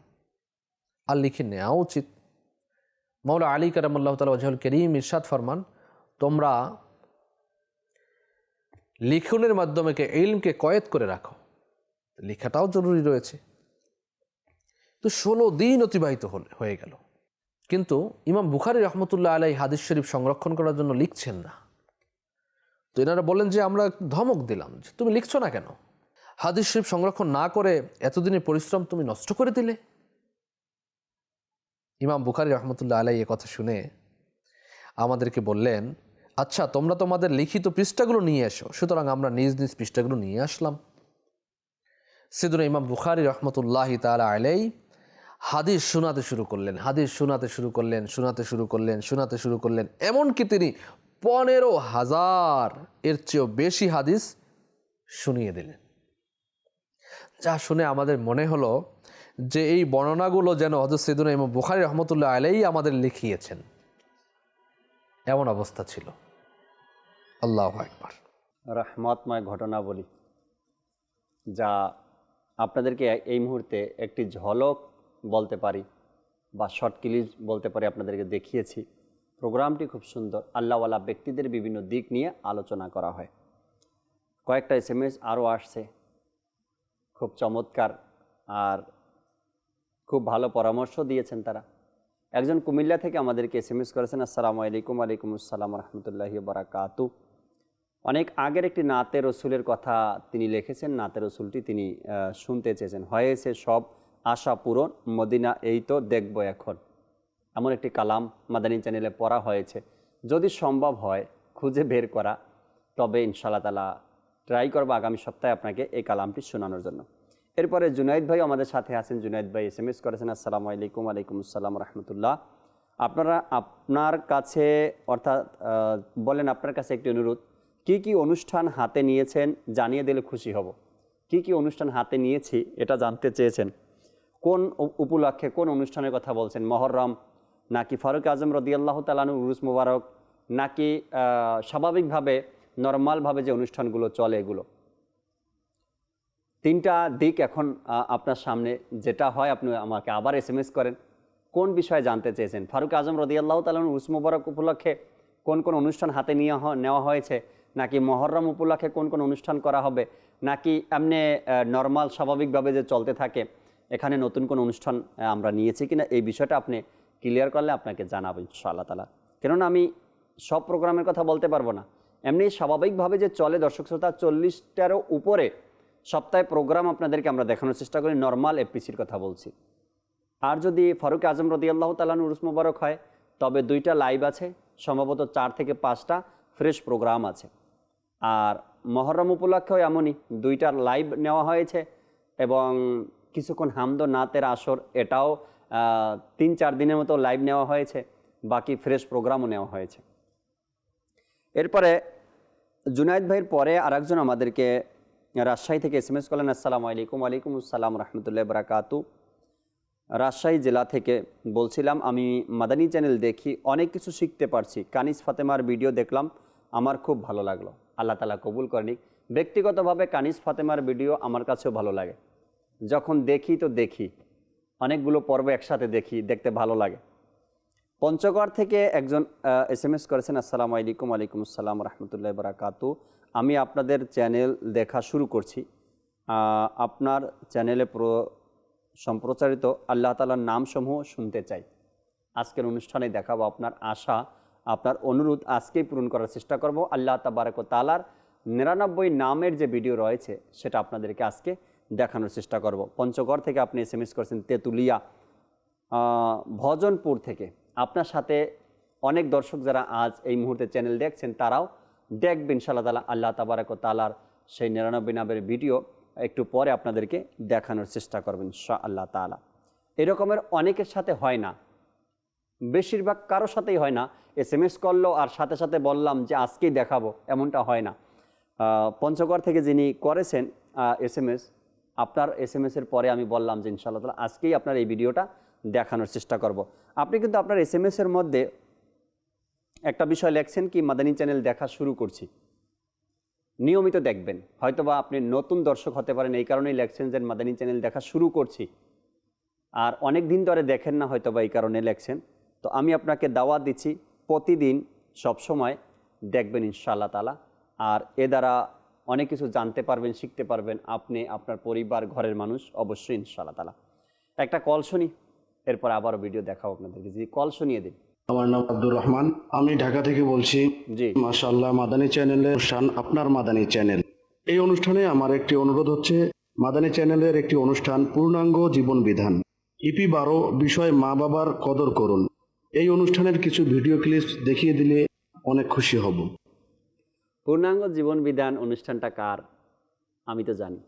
আর লিখে নেওয়া উচিত। মাওলা আলী কারামাল্লাহু তাআলা ওয়াজহুল কারীম ইরশাদ ফরমান, তোমরা লিখনের মাধ্যমে ইলমকে কয়েদ করে রাখো, লেখাটাও জরুরি রয়েছে। তো 16 দিন অতিবাহিত হয়ে গেল, কিন্তু ইমাম বুখারী রহমতুল্লাহ আলাইহি হাদিস শরীফ সংরক্ষণ করার জন্য লিখছেন না। তো এনারা বলেন যে আমরা ধমক দিলাম যে তুমি লিখছো না কেন, হাদিস শরীফ সংরক্ষণ না করে এতদিনের পরিশ্রম তুমি নষ্ট করে দিলে। ইমাম বুখারী রহমতুল্লাহ আলাইহি এ কথা শুনে আমাদেরকে বললেন, আচ্ছা তোমরা তোমাদের লিখিত পৃষ্ঠাগুলো নিয়ে এসো। সুতরাং আমরা নিজ নিজ পৃষ্ঠাগুলো নিয়ে আসলাম। সাইয়েদুনা ইমাম বুখারী রহমতুল্লাহি তাআলা আলাইহি হাদিস শোনাতে শুরু করলেন, হাদিস শোনাতে শুরু করলেন, শোনাতে শুরু করলেন, শোনাতে শুরু করলেন, এমনকি তিনি 15,000 এর চেয়েও বেশি হাদিস শুনিয়ে দিলেন। যা শুনে আমাদের মনে হলো যে এই বর্ণনাগুলো যেন হযরত সাইয়েদুনা ইমাম বুখারী রহমতুল্লাহ আলাইহি আমাদের লিখিয়েছেন, এমন অবস্থা ছিল। আল্লাহু আকবার। রহমতময় ঘটনা বলি, যা আপনাদেরকে এই মুহূর্তে একটি ঝলক বলতে পারি বা শর্ট ক্লিপ বলতে পারি, আপনাদেরকে দেখিয়েছি। প্রোগ্রামটি খুব সুন্দর, আল্লাহওয়ালা ব্যক্তিদের বিভিন্ন দিক নিয়ে আলোচনা করা হয়। কয়েকটা SMS আরও আসছে, খুব চমৎকার আর খুব ভালো পরামর্শ দিয়েছেন তারা। একজন কুমিল্লা থেকে আমাদেরকে SMS করেছেন, আসসালামু আলাইকুম। ওয়ালাইকুম আসসালাম রহমতুল্লাহি বারাকাতু। অনেক আগের একটি নাতে রসুলের কথা তিনি লিখেছেন, নাতে রসুলটি তিনি শুনতে চেয়েছেন। হয়েছে সব আশা পূরণ, মদিনা এই তো দেখব এখন। এমন একটি কালাম মাদানী চ্যানেলে পড়া হয়েছে। যদি সম্ভব হয় খুঁজে বের করা, তবে ইনশাআল্লাহ তাআলা ট্রাই করবো আগামী সপ্তাহে আপনাকে এই কালামটি শোনানোর জন্য। এরপরে জুনাইদ ভাই আমাদের সাথে আছেন। জুনাইদ ভাই SMS করেছেন, আসসালামু আলাইকুম। ওয়ালাইকুম আসসালাম রহমতুল্লাহ। আপনার কাছে অর্থাৎ বলেন, আপনার কাছে একটি অনুরোধ, কি কি অনুষ্ঠান হাতে নিয়েছেন জানিয়ে দিলে খুশি হব। কি কি অনুষ্ঠান হাতে নিয়েছি এটা জানতে চেয়েছেন। কোন উপলক্ষে কোন অনুষ্ঠানের কথা বলছেন? মহরম নাকি ফারুক আজম রাদিয়াল্লাহু তাআলা আনহু উরুস মুবারক, নাকি স্বাভাবিকভাবে নর্মালভাবে যে অনুষ্ঠানগুলো চলে এগুলো? তিনটা দিক এখন আপনার সামনে, যেটা হয় আপনি আমাকে আবার SMS করেন। কোন বিষয়ে জানতে চেয়েছেন? ফারুক আজম রাদিয়াল্লাহু তাআলা আনহু উরুস মুবারক উপলক্ষে কোন কোন অনুষ্ঠান হাতে নেওয়া হয়েছে, নাকি মহরম উপলক্ষে কোন কোন অনুষ্ঠান করা হবে, নাকি এমনি নর্মাল স্বাভাবিকভাবে যে চলতে থাকে এখানে নতুন কোন অনুষ্ঠান আমরা নিয়েছি কিনা, এই বিষয়টা আপনি ক্লিয়ার করলে আপনাকে জানাবো ইনশাআল্লাহ তাআলা। কেননা আমি সব প্রোগ্রামের কথা বলতে পারবো না। এমনি স্বাভাবিকভাবে যে চলে দর্শক শ্রোতা, 40টারও উপরে সপ্তাহে প্রোগ্রাম আপনাদেরকে আমরা দেখানোর চেষ্টা করি, নর্মাল এপিসির কথা বলছি। আর যদি ফারুক আজম রাদিয়াল্লাহু তাআলা আনহু উরুস মুবারক হয়, তবে 2টা লাইভ আছে, সম্ভবত 4 থেকে 5টা ফ্রেশ প্রোগ্রাম আছে। আর মহরম উপলক্ষেও এমনই 2টা লাইভ নেওয়া হয়েছে এবং কিছুক্ষণ হামদ নাতের আসর, এটাও 3-4 দিনের মতো লাইভ নেওয়া হয়েছে, বাকি ফ্রেশ প্রোগ্রামও নেওয়া হয়েছে। এরপরে জুনাইদ ভাইয়ের পরে আরেকজন আমাদেরকে রাজশাহী থেকে SMS করলেন, আসসালামু আলাইকুম। ওয়ালাইকুম আসসালাম রহমতুল্লাহি বারাকাতু। রাজশাহী জেলা থেকে বলছিলাম, আমি মাদানী চ্যানেল দেখি, অনেক কিছু শিখতে পারছি। কানিস ফাতেমার ভিডিও দেখলাম, আমার খুব ভালো লাগলো। আল্লাহ তাআলা কবুল করেনি। ব্যক্তিগতভাবে কানিস ফাতেমার ভিডিও আমার কাছেও ভালো লাগে। যখন দেখি তো দেখি, অনেকগুলো পর্ব একসাথে দেখি, দেখতে ভালো লাগে। পঞ্চগড় থেকে একজন SMS করেছেন, আসসালামু আলাইকুম। ওয়ালাইকুম আসসালাম রহমতুল্লাহি বারাকাতু। আমি আপনাদের চ্যানেল দেখা শুরু করছি। আপনার চ্যানেলে সম্প্রচারিত আল্লাহ তাআলার নামসমূহ শুনতে চাই। আজকের অনুষ্ঠানে দেখাবো। আপনার আশা, আপনার অনুরোধ আজকেই পূরণ করার চেষ্টা করব। আল্লাহ তাবারক ওয়া তাআলার 99 নামের যে ভিডিও রয়েছে সেটা আপনাদেরকে আজকে দেখানোর চেষ্টা করব। পঞ্চগড় থেকে আপনি SMS করেছেন, তেঁতুলিয়া ভজনপুর থেকে। আপনার সাথে অনেক দর্শক যারা আজ এই মুহূর্তে চ্যানেল দেখছেন, তারাও দেখবেন ইনশাআল্লাহ তাআলা। আল্লাহ তাবারক ওয়া তাআলার সেই 99 নামের ভিডিও একটু পরে আপনাদেরকে দেখানোর চেষ্টা করবেন ইনশাআল্লাহ তাআলা। এরকমের অনেকের সাথে হয় না, বেশিরভাগ কারোর সাথেই হয় না। SMS করলো আর সাথে সাথে বললাম যে আজকেই দেখাবো, এমনটা হয় না। পঞ্চগড় থেকে যিনি করেছেন SMS, আপনার SMS-এর পরে আমি বললাম যে ইনশাআল্লাহ তাআলা আজকেই আপনার এই ভিডিওটা দেখানোর চেষ্টা করব। আপনি কিন্তু আপনার SMS-এর মধ্যে একটা বিষয় লেখছেন কি, মাদানী চ্যানেল দেখা শুরু করছি। নিয়মিত দেখবেন। হয়তোবা আপনি নতুন দর্শক হতে পারেন, এই কারণেই লেখছেন যে মাদানী চ্যানেল দেখা শুরু করছি, আর অনেক দিন ধরে দেখেন না, হয়তোবা এই কারণে লেখছেন। তো আমি আপনাকে দাওয়াত দিচ্ছি, প্রতিদিন সবসময় দেখবেন ইনশাআল্লাহ তাআলা। আর এ দ্বারা অনেক কিছু জানতে পারবেন, শিখতে পারবেন, আপনি, আপনার পরিবার, ঘরের মানুষ, অবশ্যই ইনশাআল্লাহ তাআলা। একটা কল শুনি, এরপর আবারও ভিডিও দেখাবো আপনাদেরকে। জি, কল শুনিয়ে দিন। আমার নাম আব্দুর রহমান, আমি ঢাকা থেকে বলছি। জি, মাশাআল্লাহ, মাদানী চ্যানেলের অনুষ্ঠান, আপনার মাদানী চ্যানেল। এই অনুষ্ঠানে আমার একটি অনুরোধ হচ্ছে, মাদানী চ্যানেলের একটি অনুষ্ঠান পূর্ণাঙ্গ জীবন বিধান, EP 12, বিষয় মা বাবার কদর করুন। এই অনুষ্ঠানের কিছু ভিডিও ক্লিপ দেখিয়ে দিলে অনেক খুশি হব। পূর্ণাঙ্গ জীবন বিধান অনুষ্ঠানটা কার আমি তো জানি,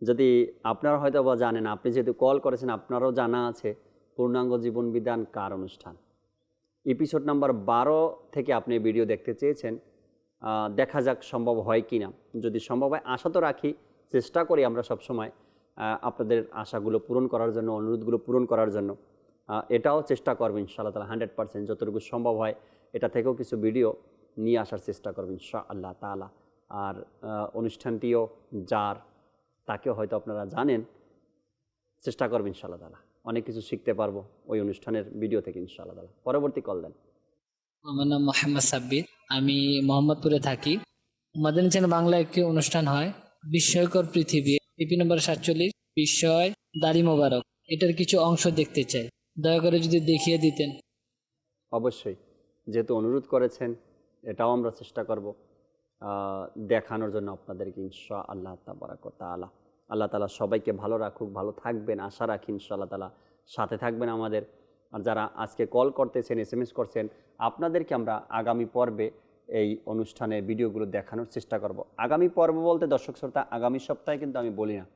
যদি আপনারা হয়তো বা জানেন, আপনি যেহেতু কল করেছেন আপনারও জানা আছে পূর্ণাঙ্গ জীবন বিধান কার অনুষ্ঠান। এপিসোড নাম্বার 12 থেকে আপনি ভিডিও দেখতে চেয়েছেন, দেখা যাক সম্ভব হয় কি না। যদি সম্ভব হয়, আশা তো রাখি, চেষ্টা করি আমরা সবসময় আপনাদের আশাগুলো পূরণ করার জন্য, অনুরোধগুলো পূরণ করার জন্য। এটাও চেষ্টা করবেন ইনশাআল্লাহ তাআলা 100%, যতটুকু সম্ভব হয় এটা থেকেও কিছু ভিডিও নিয়ে আসার চেষ্টা করবেন ইনশাআল্লাহ তাআলা। আর অনুষ্ঠানটিও যার, তাকেও হয়তো আপনারা জানেন, চেষ্টা করবেন ইনশাআল্লাহ তাআলা, অনেক কিছু শিখতে পারবো ওই অনুষ্ঠানের ভিডিও থেকে ইনশাআল্লাহ তাআলা। পরবর্তী কল দেন। আমার নাম মোহাম্মদ সাব্বির, আমি মোহাম্মদপুরে থাকি। মাদানী চ্যানেল বাংলা একটি অনুষ্ঠান হয় বিস্ময়কর পৃথিবী, ইপি নম্বর 47, বিষয় দাড়ি মোবারক। এটার কিছু অংশ দেখতে চাই, দয়া করে যদি দেখিয়ে দিতেন। অবশ্যই, যেহেতু অনুরোধ করেছেন এটাও আমরা চেষ্টা করব দেখানোর জন্য আপনাদেরকে, ইনশা আল্লাহ তাবারাক ওয়া তাআলা। আল্লাহ তাআলা সবাইকে ভালো রাখুক, ভালো থাকবেন আশা রাখি ইনশাআল্লাহ তাআলা, সাথে থাকবেন আমাদের। আর যারা আজকে কল করতেছেন, SMS করছেন, আপনাদেরকে আমরা আগামী পর্বে এই অনুষ্ঠানের ভিডিওগুলো দেখানোর চেষ্টা করব। আগামী পর্ব বলতে দর্শক শ্রোতা আগামী সপ্তাহে কিন্তু আমি বলি না,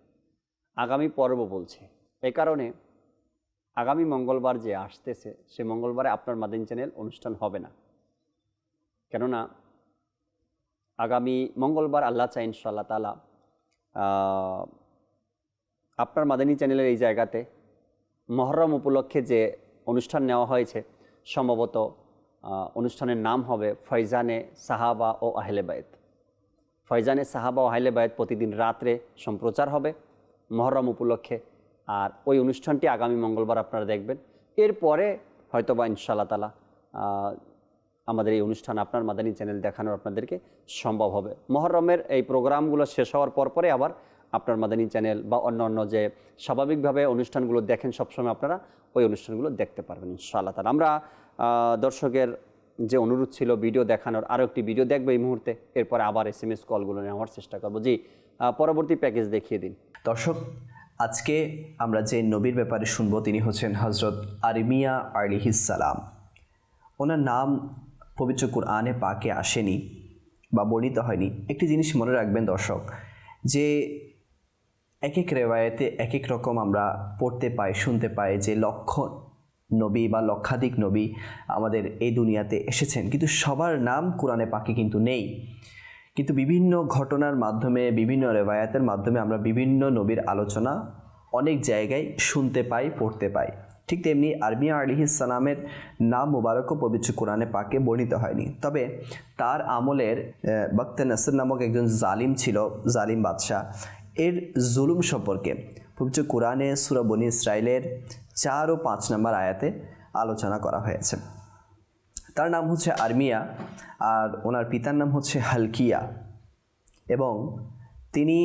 আগামী পর্ব বলছি। এই কারণে আগামী মঙ্গলবার যে আসতেছে সে মঙ্গলবারে আপনার মাদানী চ্যানেল অনুষ্ঠান হবে না, কেননা আগামী মঙ্গলবার আল্লাহ চাই ইনশাআল্লাহ তাআলা আপনার মাদানী চ্যানেলের এই জায়গাতে মহরম উপলক্ষে যে অনুষ্ঠান নেওয়া হয়েছে, সম্ভবত অনুষ্ঠানের নাম হবে ফয়জানে সাহাবা ও আহলে বায়ত। ফয়জানে সাহাবা ও আহলে বায়ত প্রতিদিন রাত্রে সম্প্রচার হবে মহরম উপলক্ষে, আর ওই অনুষ্ঠানটি আগামী মঙ্গলবার আপনারা দেখবেন। এরপরে হয়তোবা ইনশাআল্লাহ তাআলা আমাদের এই অনুষ্ঠান আপনার মাদানী চ্যানেল দেখানোর আপনাদেরকে সম্ভব হবে। মহরমের এই প্রোগ্রামগুলো শেষ হওয়ার পরে আবার আপনার মাদানী চ্যানেল বা অন্য যে স্বাভাবিকভাবে অনুষ্ঠানগুলো দেখেন সবসময় আপনারা ওই অনুষ্ঠানগুলো দেখতে পারবেন ইনশাআল্লাহ তাআলা। আমরা দর্শকের যে অনুরোধ ছিল ভিডিও দেখানোর, আরও একটি ভিডিও দেখবো এই মুহূর্তে, এরপরে আবার SMS কলগুলো নেওয়ার চেষ্টা করবো। জি, পরবর্তী প্যাকেজ দেখিয়ে দিন। দর্শক, আজকে আমরা যে নবীর ব্যাপারে শুনবো তিনি হচ্ছেন হজরত আরমিয়া আলাইহিস সালাম। ওনার নাম পবিত্র কুরআনে পাকে আসেনি বা বর্ণিত হয়নি। একটি জিনিস মনে রাখবেন দর্শক, যে এক এক রেওয়ায়েতে এক এক রকম আমরা পড়তে পাই, শুনতে পাই যে লক্ষ নবী বা লক্ষাধিক নবী আমাদের এই দুনিয়াতে এসেছেন, কিন্তু সবার নাম কোরআনে পাকে কিন্তু নেই। কিন্তু বিভিন্ন ঘটনার মাধ্যমে, বিভিন্ন রেওয়ায়াতের মাধ্যমে আমরা বিভিন্ন নবীর আলোচনা অনেক জায়গায় শুনতে পাই, পড়তে পাই। ঠিক তেমনি আরমিয়া আলাইহিস সালামের নাম মুবারকও পবিত্র কোরআনে পাকে বর্ণিত হয়নি। তবে তার আমলের বক্তে নাসর নামক একজন জালিম ছিল, জালিম বাদশাহ, এর জুলুম সম্পর্কে পবিত্র কোরআনে সূরা বনী ইসরাইলের 4 ও 5 নম্বর আয়াতে আলোচনা করা হয়েছে। তার নাম হচ্ছে আরমিয়া, আর ওনার পিতার নাম হচ্ছে হালকিয়া, এবং তিনি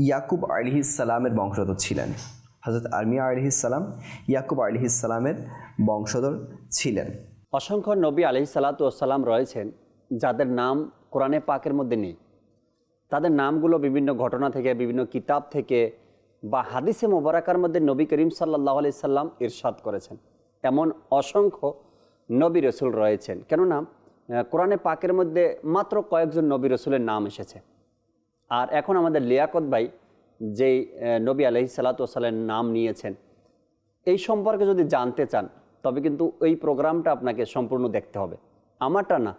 ইয়াকুব আলাইহিস সালামের বংশধর ছিলেন। হযরত আরমিয়া আলাইহিস সালাম ইয়াকুব আলাইহিস সালামের বংশধর ছিলেন। অসংখ্য নবী আলাইহিসসালাতু ওয়াসসালাম রয়েছেন যাদের নাম কোরআনে পাকের মধ্যে নেই। তাদের নামগুলো বিভিন্ন ঘটনা থেকে, বিভিন্ন কিতাব থেকে বা হাদিসে মোবারকার মধ্যে নবী করিম সাল্লাল্লাহু আলাইহি সাল্লাম ইরশাদ করেছেন। এমন অসংখ্য নবী রসুল রয়েছেন, কেননা কোরআনে পাকের মধ্যে মাত্র কয়েকজন নবী রসুলের নাম এসেছে। আর এখন আমাদের লিয়াকত ভাই যেই নবী আলাইহিসসালাতু ওয়াসসালামের নাম নিয়েছেন, এই সম্পর্কে যদি জানতে চান তবে কিন্তু এই প্রোগ্রামটা আপনাকে সম্পূর্ণ দেখতে হবে। আমারটা না,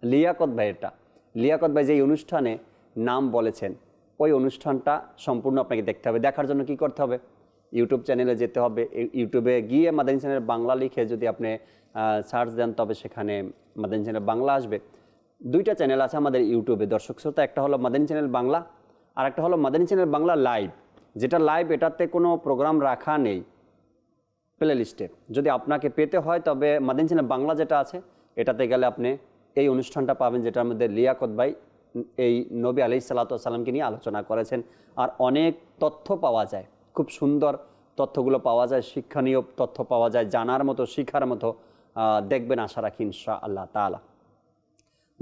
লিয়াকত ভাইয়েরটা। লিয়াকত ভাই যেই অনুষ্ঠানে নাম বলেছেন ওই অনুষ্ঠানটা সম্পূর্ণ আপনাকে দেখতে হবে। দেখার জন্য কি করতে হবে? ইউটিউব চ্যানেলে যেতে হবে। ইউটিউবে গিয়ে মাদানী চ্যানেল বাংলা লিখে যদি আপনি সার্চ দেন তবে সেখানে মাদানী চ্যানেল বাংলা আসবে। দুইটা চ্যানেল আছে আমাদের ইউটিউবে দর্শক শ্রোতা, একটা হলো মাদানী চ্যানেল বাংলা আর একটা হলো মাদানী চ্যানেল বাংলা লাইভ। যেটা লাইভ, এটাতে কোনো প্রোগ্রাম রাখা নেই প্লে লিস্টে। যদি আপনাকে পেতে হয় তবে মাদানী চ্যানেল বাংলা যেটা আছে এটাতে গেলে আপনি এই অনুষ্ঠানটা পাবেন, যেটার মধ্যে লিয়াকত ভাই এই নবী আলাইহিসসালাতু ওয়াসসালামকে নিয়ে আলোচনা করেছেন। আর অনেক তথ্য পাওয়া যায়, খুব সুন্দর তথ্যগুলো পাওয়া যায়, শিক্ষণীয় তথ্য পাওয়া যায়, জানার মতো, শিখার মতো। দেখবেন আশা রাখি ইনশাআল্লাহ তাআলা।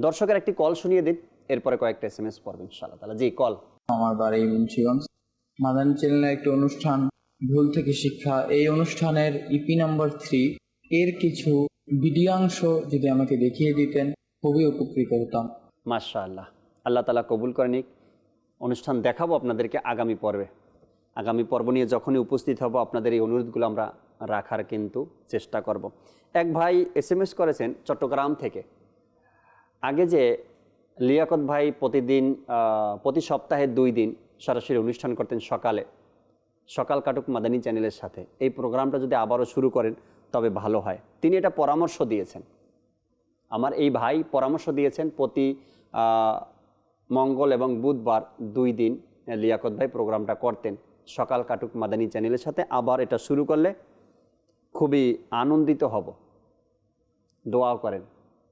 দর্শকের একটি কল শুনিয়ে দিন, এরপরে কয়েকটা SMS পড়বেন ইনশাআল্লাহ তাআলা। জি, কল। আমার বাড়ি মুন্সিগঞ্জ। মাদানী চ্যানেলের একটি অনুষ্ঠান ভুল থেকে শিক্ষা, এই অনুষ্ঠানের ইপি নাম্বার 3 এর কিছু ভিডিওংশ যদি আমাকে দেখিয়ে দিতেন খুবই উপকৃত হতাম। মাশাআল্লাহ, আল্লাহ তাআলা কবুল করে নিক। অনুষ্ঠান দেখাবো আপনাদেরকে আগামী পর্বে। আগামী পর্ব নিয়ে যখনই উপস্থিত হব আপনাদের এই অনুরোধগুলো আমরা রাখার কিন্তু চেষ্টা করব। এক ভাই SMS করেছেন চট্টগ্রাম থেকে। আগে যে লিয়াকত ভাই প্রতি সপ্তাহে 2 দিন সরাসরি অনুষ্ঠান করতেন সকাল কাটুক মাদানী চ্যানেলের সাথে, এই প্রোগ্রামটা যদি আবারও শুরু করেন তবে ভালো হয়। তিনি এটা পরামর্শ দিয়েছেন, আমার এই ভাই পরামর্শ দিয়েছেন প্রতি মঙ্গল এবং বুধবার 2 দিন লিয়াকত ভাই প্রোগ্রামটা করতেন সকাল কাটুক মাদানী চ্যানেলের সাথে। আবার এটা শুরু করলে খুবই আনন্দিত হব। দোয়াও করেন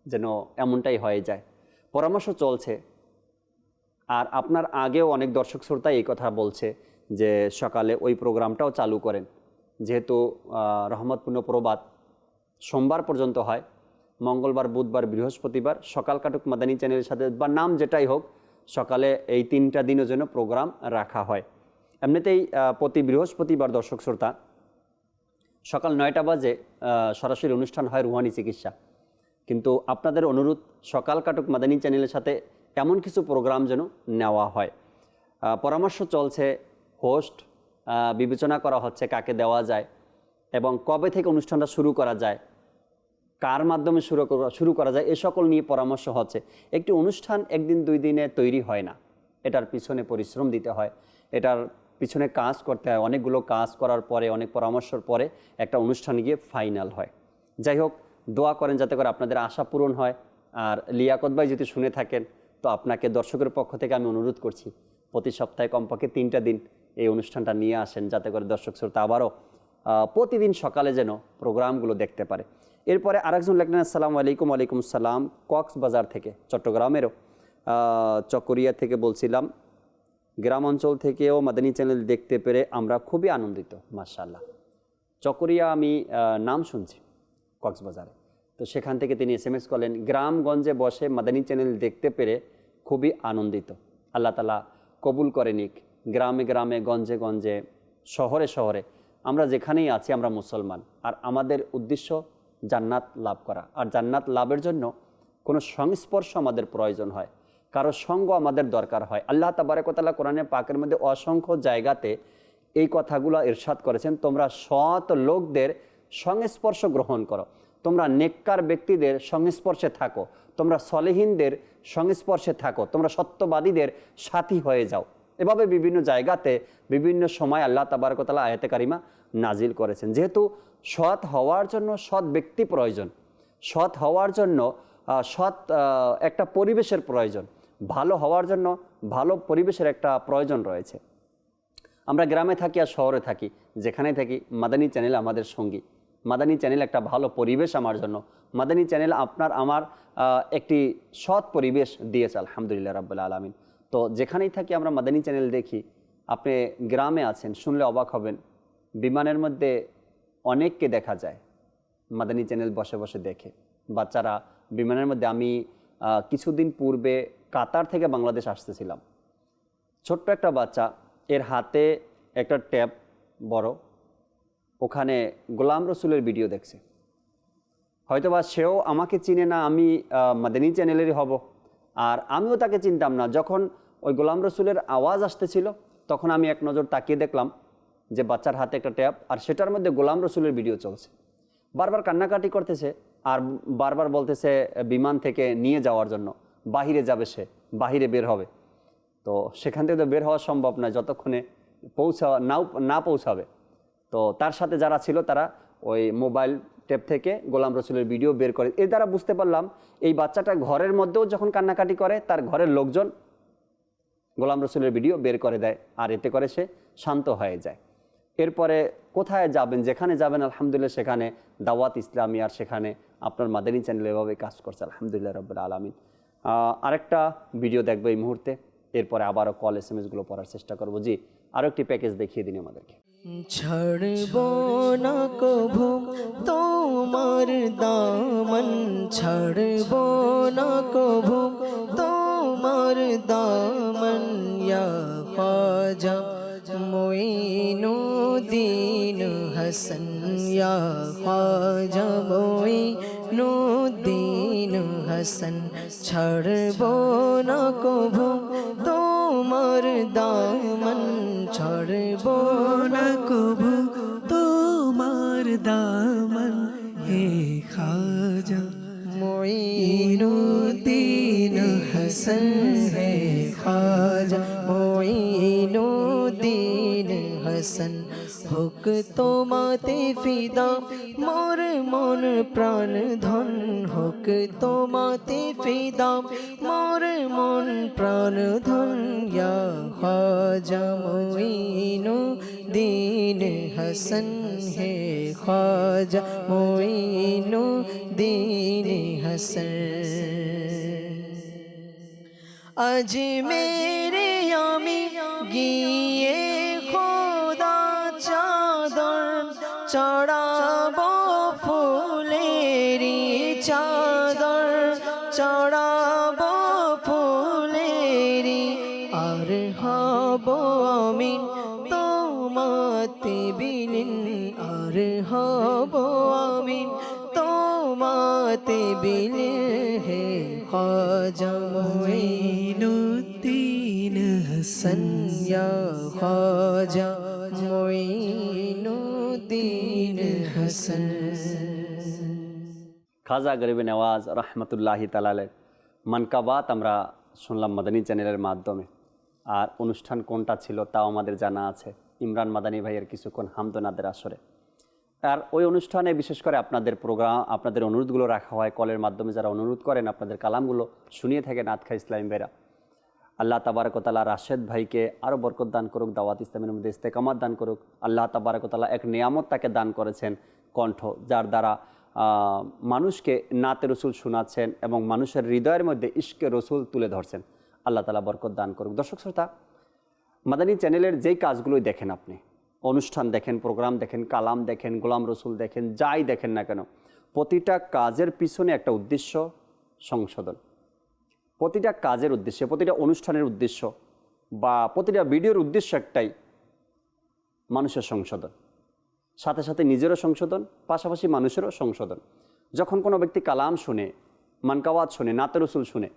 যেন এমনটাই হয়ে যায়। পরামর্শ চলছে আর আপনার আগেও অনেক দর্শক শ্রোতা এই কথা বলছে যে সকালে ওই প্রোগ্রামটাও চালু করেন, যেহেতু রহমতপূর্ণ প্রবাদ সোমবার পর্যন্ত হয়, মঙ্গলবার, বুধবার, বৃহস্পতিবার সকাল কাটুক মাদানী চ্যানেলের সাথে বা নাম যেটাই হোক, সকালে এই 3টা দিনের জন্য প্রোগ্রাম রাখা হয়। এমনিতেই প্রতি বৃহস্পতিবার দর্শক শ্রোতা সকাল 9টা বাজে সরাসরি অনুষ্ঠান হয় রুহানি চিকিৎসা। কিন্তু আপনাদের অনুরোধ সকাল কাটুক মাদানী চ্যানেলের সাথে এমন কিছু প্রোগ্রাম যেন নেওয়া হয়। পরামর্শ চলছে, হোস্ট বিবেচনা করা হচ্ছে কাকে দেওয়া যায় এবং কবে থেকে অনুষ্ঠানটা শুরু করা যায়, কার মাধ্যমে শুরু করা যায়, এ সকল নিয়ে পরামর্শ হচ্ছে। একটি অনুষ্ঠান একদিন 2 দিনে তৈরি হয় না, এটার পিছনে পরিশ্রম দিতে হয়, এটার পিছনে কাজ করতে হয়, অনেকগুলো কাজ করার পরে, অনেক পরামর্শের পরে একটা অনুষ্ঠান গিয়ে ফাইনাল হয়। যাই হোক, দোয়া করেন যাতে করে আপনাদের আশা পূরণ হয়। আর লিয়াকত ভাই যদি শুনে থাকেন তো আপনাকে দর্শকের পক্ষ থেকে আমি অনুরোধ করছি প্রতি সপ্তাহে কমপক্ষে 3টা দিন এই অনুষ্ঠানটা নিয়ে আসেন, যাতে করে দর্শক শ্রোতা আবারও প্রতিদিন সকালে যেন প্রোগ্রামগুলো দেখতে পারে। এরপরে আরেকজন লেখলেন, আসসালামু আলাইকুম। ওয়ালাইকুম সালাম। কক্সবাজার থেকে, চট্টগ্রামেরও চকরিয়া থেকে বলছিলাম, গ্রাম অঞ্চল থেকেও মাদানী চ্যানেল দেখতে পেরে আমরা খুবই আনন্দিত। মাশাআল্লাহ। চকরিয়া আমি নাম শুনছি কক্সবাজারে, তো সেখান থেকে তিনি SMS করলেন, গ্রামগঞ্জে বসে মাদানী চ্যানেল দেখতে পেরে খুবই আনন্দিত। আল্লাহ তাআলা কবুল করে নিক। গ্রামে গ্রামে, গঞ্জে গঞ্জে, শহরে শহরে, আমরা যেখানেই আছি আমরা মুসলমান, আর আমাদের উদ্দেশ্য জান্নাত লাভ করা। আর জান্নাত লাভের জন্য কোনো সংস্পর্শ আমাদের প্রয়োজন হয়, কারো সঙ্গ আমাদের দরকার হয়। আল্লাহ তাবারক ওয়া তাআলা কোরআনে পাকের মধ্যে অসংখ্য জায়গাতে এই কথাগুলো ইরশাদ করেছেন, তোমরা সৎ লোকদের সংস্পর্শ গ্রহণ করো, তোমরা নেককার ব্যক্তিদের সংস্পর্শে থাকো, তোমরা সলেহিনদের সংস্পর্শে থাকো, তোমরা সত্যবাদীদের সাথী হয়ে যাও। এভাবে বিভিন্ন জায়গাতে বিভিন্ন সময় আল্লাহ তাবারক ওয়া তাআলা আয়াতে কারিমা নাজিল করেছেন। যেহেতু সৎ হওয়ার জন্য সৎ ব্যক্তি প্রয়োজন, সৎ হওয়ার জন্য সৎ একটা পরিবেশের প্রয়োজন, ভালো হওয়ার জন্য ভালো পরিবেশের একটা প্রয়োজন রয়েছে। আমরা গ্রামে থাকি আর শহরে থাকি, যেখানে থাকি মাদানী চ্যানেল আমাদের সঙ্গী। মাদানী চ্যানেল একটা ভালো পরিবেশ আমার জন্য। মাদানী চ্যানেল আপনার আমার একটি সৎ পরিবেশ দিয়েছে, আলহামদুলিল্লাহ রাব্বুল আলামিন। তো যেখানেই থাকি আমরা মাদানী চ্যানেল দেখি। আপনি গ্রামে আছেন, শুনলে অবাক হবেন, বিমানের মধ্যে অনেককে দেখা যায় মাদানী চ্যানেল বসে বসে দেখে। বাচ্চারা বিমানের মধ্যে, আমি কিছুদিন পূর্বে কাতার থেকে বাংলাদেশ আসতেছিলাম, ছোট্ট একটা বাচ্চা, এর হাতে একটা ট্যাব বড়, ওখানে গোলাম রসুলের ভিডিও দেখছে। হয়তোবা সেও আমাকে চিনে না, আমি মাদানী চ্যানেলেরই হব, আর আমিও তাকে চিনতাম না। যখন ওই গোলাম রসুলের আওয়াজ আসতেছিল তখন আমি এক নজর তাকিয়ে দেখলাম যে বাচ্চার হাতে একটা ট্যাব, আর সেটার মধ্যে গোলাম রসুলের ভিডিও চলছে। বারবার কান্নাকাটি করতেছে আর বারবার বলতেছে বিমান থেকে নিয়ে যাওয়ার জন্য, বাহিরে যাবে, সে বাহিরে বের হবে। তো সেখান থেকে তো বের হওয়া সম্ভব নয় যতক্ষণে না পৌঁছাবে। তো তার সাথে যারা ছিল তারা ওই মোবাইল ট্যাব থেকে গোলাম রসুলের ভিডিও বের করে। এর দ্বারা বুঝতে পারলাম এই বাচ্চাটা ঘরের মধ্যেও যখন কান্নাকাটি করে তার ঘরের লোকজন গোলাম রসুলের ভিডিও বের করে দেয়, আর এতে করে সে শান্ত হয়ে যায়। এরপরে কোথায় যাবেন, যেখানে যাবেন আলহামদুলিল্লাহ সেখানে দাওয়াত ইসলামী, আর সেখানে আপনার মাদানী চ্যানেল এভাবে কাজ করছে, আলহামদুলিল্লাহ রাব্বুল আলামিন। আরেকটা ভিডিও দেখবো এই মুহূর্তে, এরপরে আবারও কল SMS-গুলো পড়ার চেষ্টা করবো। জি, আরও একটি প্যাকেজ দেখিয়ে দিন আমাদেরকে। ছাড়ব না কভু তোমার দামন, ছাড়ব না কভু তোমার দামন, ইয়া খাজা মুঈনুদ্দিন হাসান, ইয়া খাজা মুঈনুদ্দিন হাসান, ছাড়ব না কভু তোমার দামন, ছাড়ব না কভু তোমার দামন, হে খাজা মুঈনুদ্দিন হাসান, হে খাজা মুঈনুদ্দিন হাসান, হোক তোমাতে ফিদা মোর মন প্রাণ ধন, হোক তোমাতে ফিদা মোর মন প্রাণ ধন, ইয়া খাজা মুঈনুদ্দিন হাসান, হে খাজা মুঈনুদ্দিন হাসান। আজ মেরে আমি গিয়ে খোদা চাদর চড়াবো ফুলেরি চাদর চড়াবো ফুলেরি আর হব আমি তোমাতে বিলীন আর হব আমি তোমাতে বিলীন হে খাজা মুঈনুদ্দিন হাসান ইয়া খাজা মুঈনুদ্দিন হাসান। খাজা গরিবে নওয়াজ রহমতুল্লাহি তাআলার মানকাবাত আমরা শুনলাম মাদানী চ্যানেলের মাধ্যমে। আর অনুষ্ঠান কোনটা ছিল তাও আমাদের জানা আছে, ইমরান মাদানী ভাইয়ের কিছুক্ষণ হামদনাদের আসরে। আর ওই অনুষ্ঠানে বিশেষ করে আপনাদের প্রোগ্রাম, আপনাদের অনুরোধগুলো রাখা হয় কলের মাধ্যমে, যারা অনুরোধ করেন আপনাদের কালামগুলো শুনিয়ে থাকেন আতখা ইসলামী ভাইরা। আল্লাহ তাবারক ওয়া তাআলা রাশেদ ভাইকে আরও বরকত দান করুক, দাওয়াত ইসলামের মধ্যে ইস্তেকামাত দান করুক। আল্লাহ তাবারক ওয়া তাআলা এক নিয়ামত তাকে দান করেছেন, কণ্ঠ, যার দ্বারা মানুষকে নাতে রসুল শোনাচ্ছেন এবং মানুষের হৃদয়ের মধ্যে ইশকে রসুল তুলে ধরছেন। আল্লাহ তাআলা বরকত দান করুক। দর্শক শ্রোতা, মাদানী চ্যানেলের যেই কাজগুলোই দেখেন, আপনি অনুষ্ঠান দেখেন, প্রোগ্রাম দেখেন, কালাম দেখেন, গোলাম রসুল দেখেন, যাই দেখেন না কেন, প্রতিটা কাজের পিছনে একটা উদ্দেশ্য সংশোধন। প্রতিটা কাজের উদ্দেশ্যে, প্রতিটা অনুষ্ঠানের উদ্দেশ্য বা প্রতিটা ভিডিওর উদ্দেশ্য একটাই, মানুষের সংশোধন। সাথে সাথে নিজেরও সংশোধন, পাশাপাশি মানুষেরও সংশোধন। যখন কোনো ব্যক্তি কালাম শুনে, মানকাওয়াত শুনে, নাতে রসুল শুনে,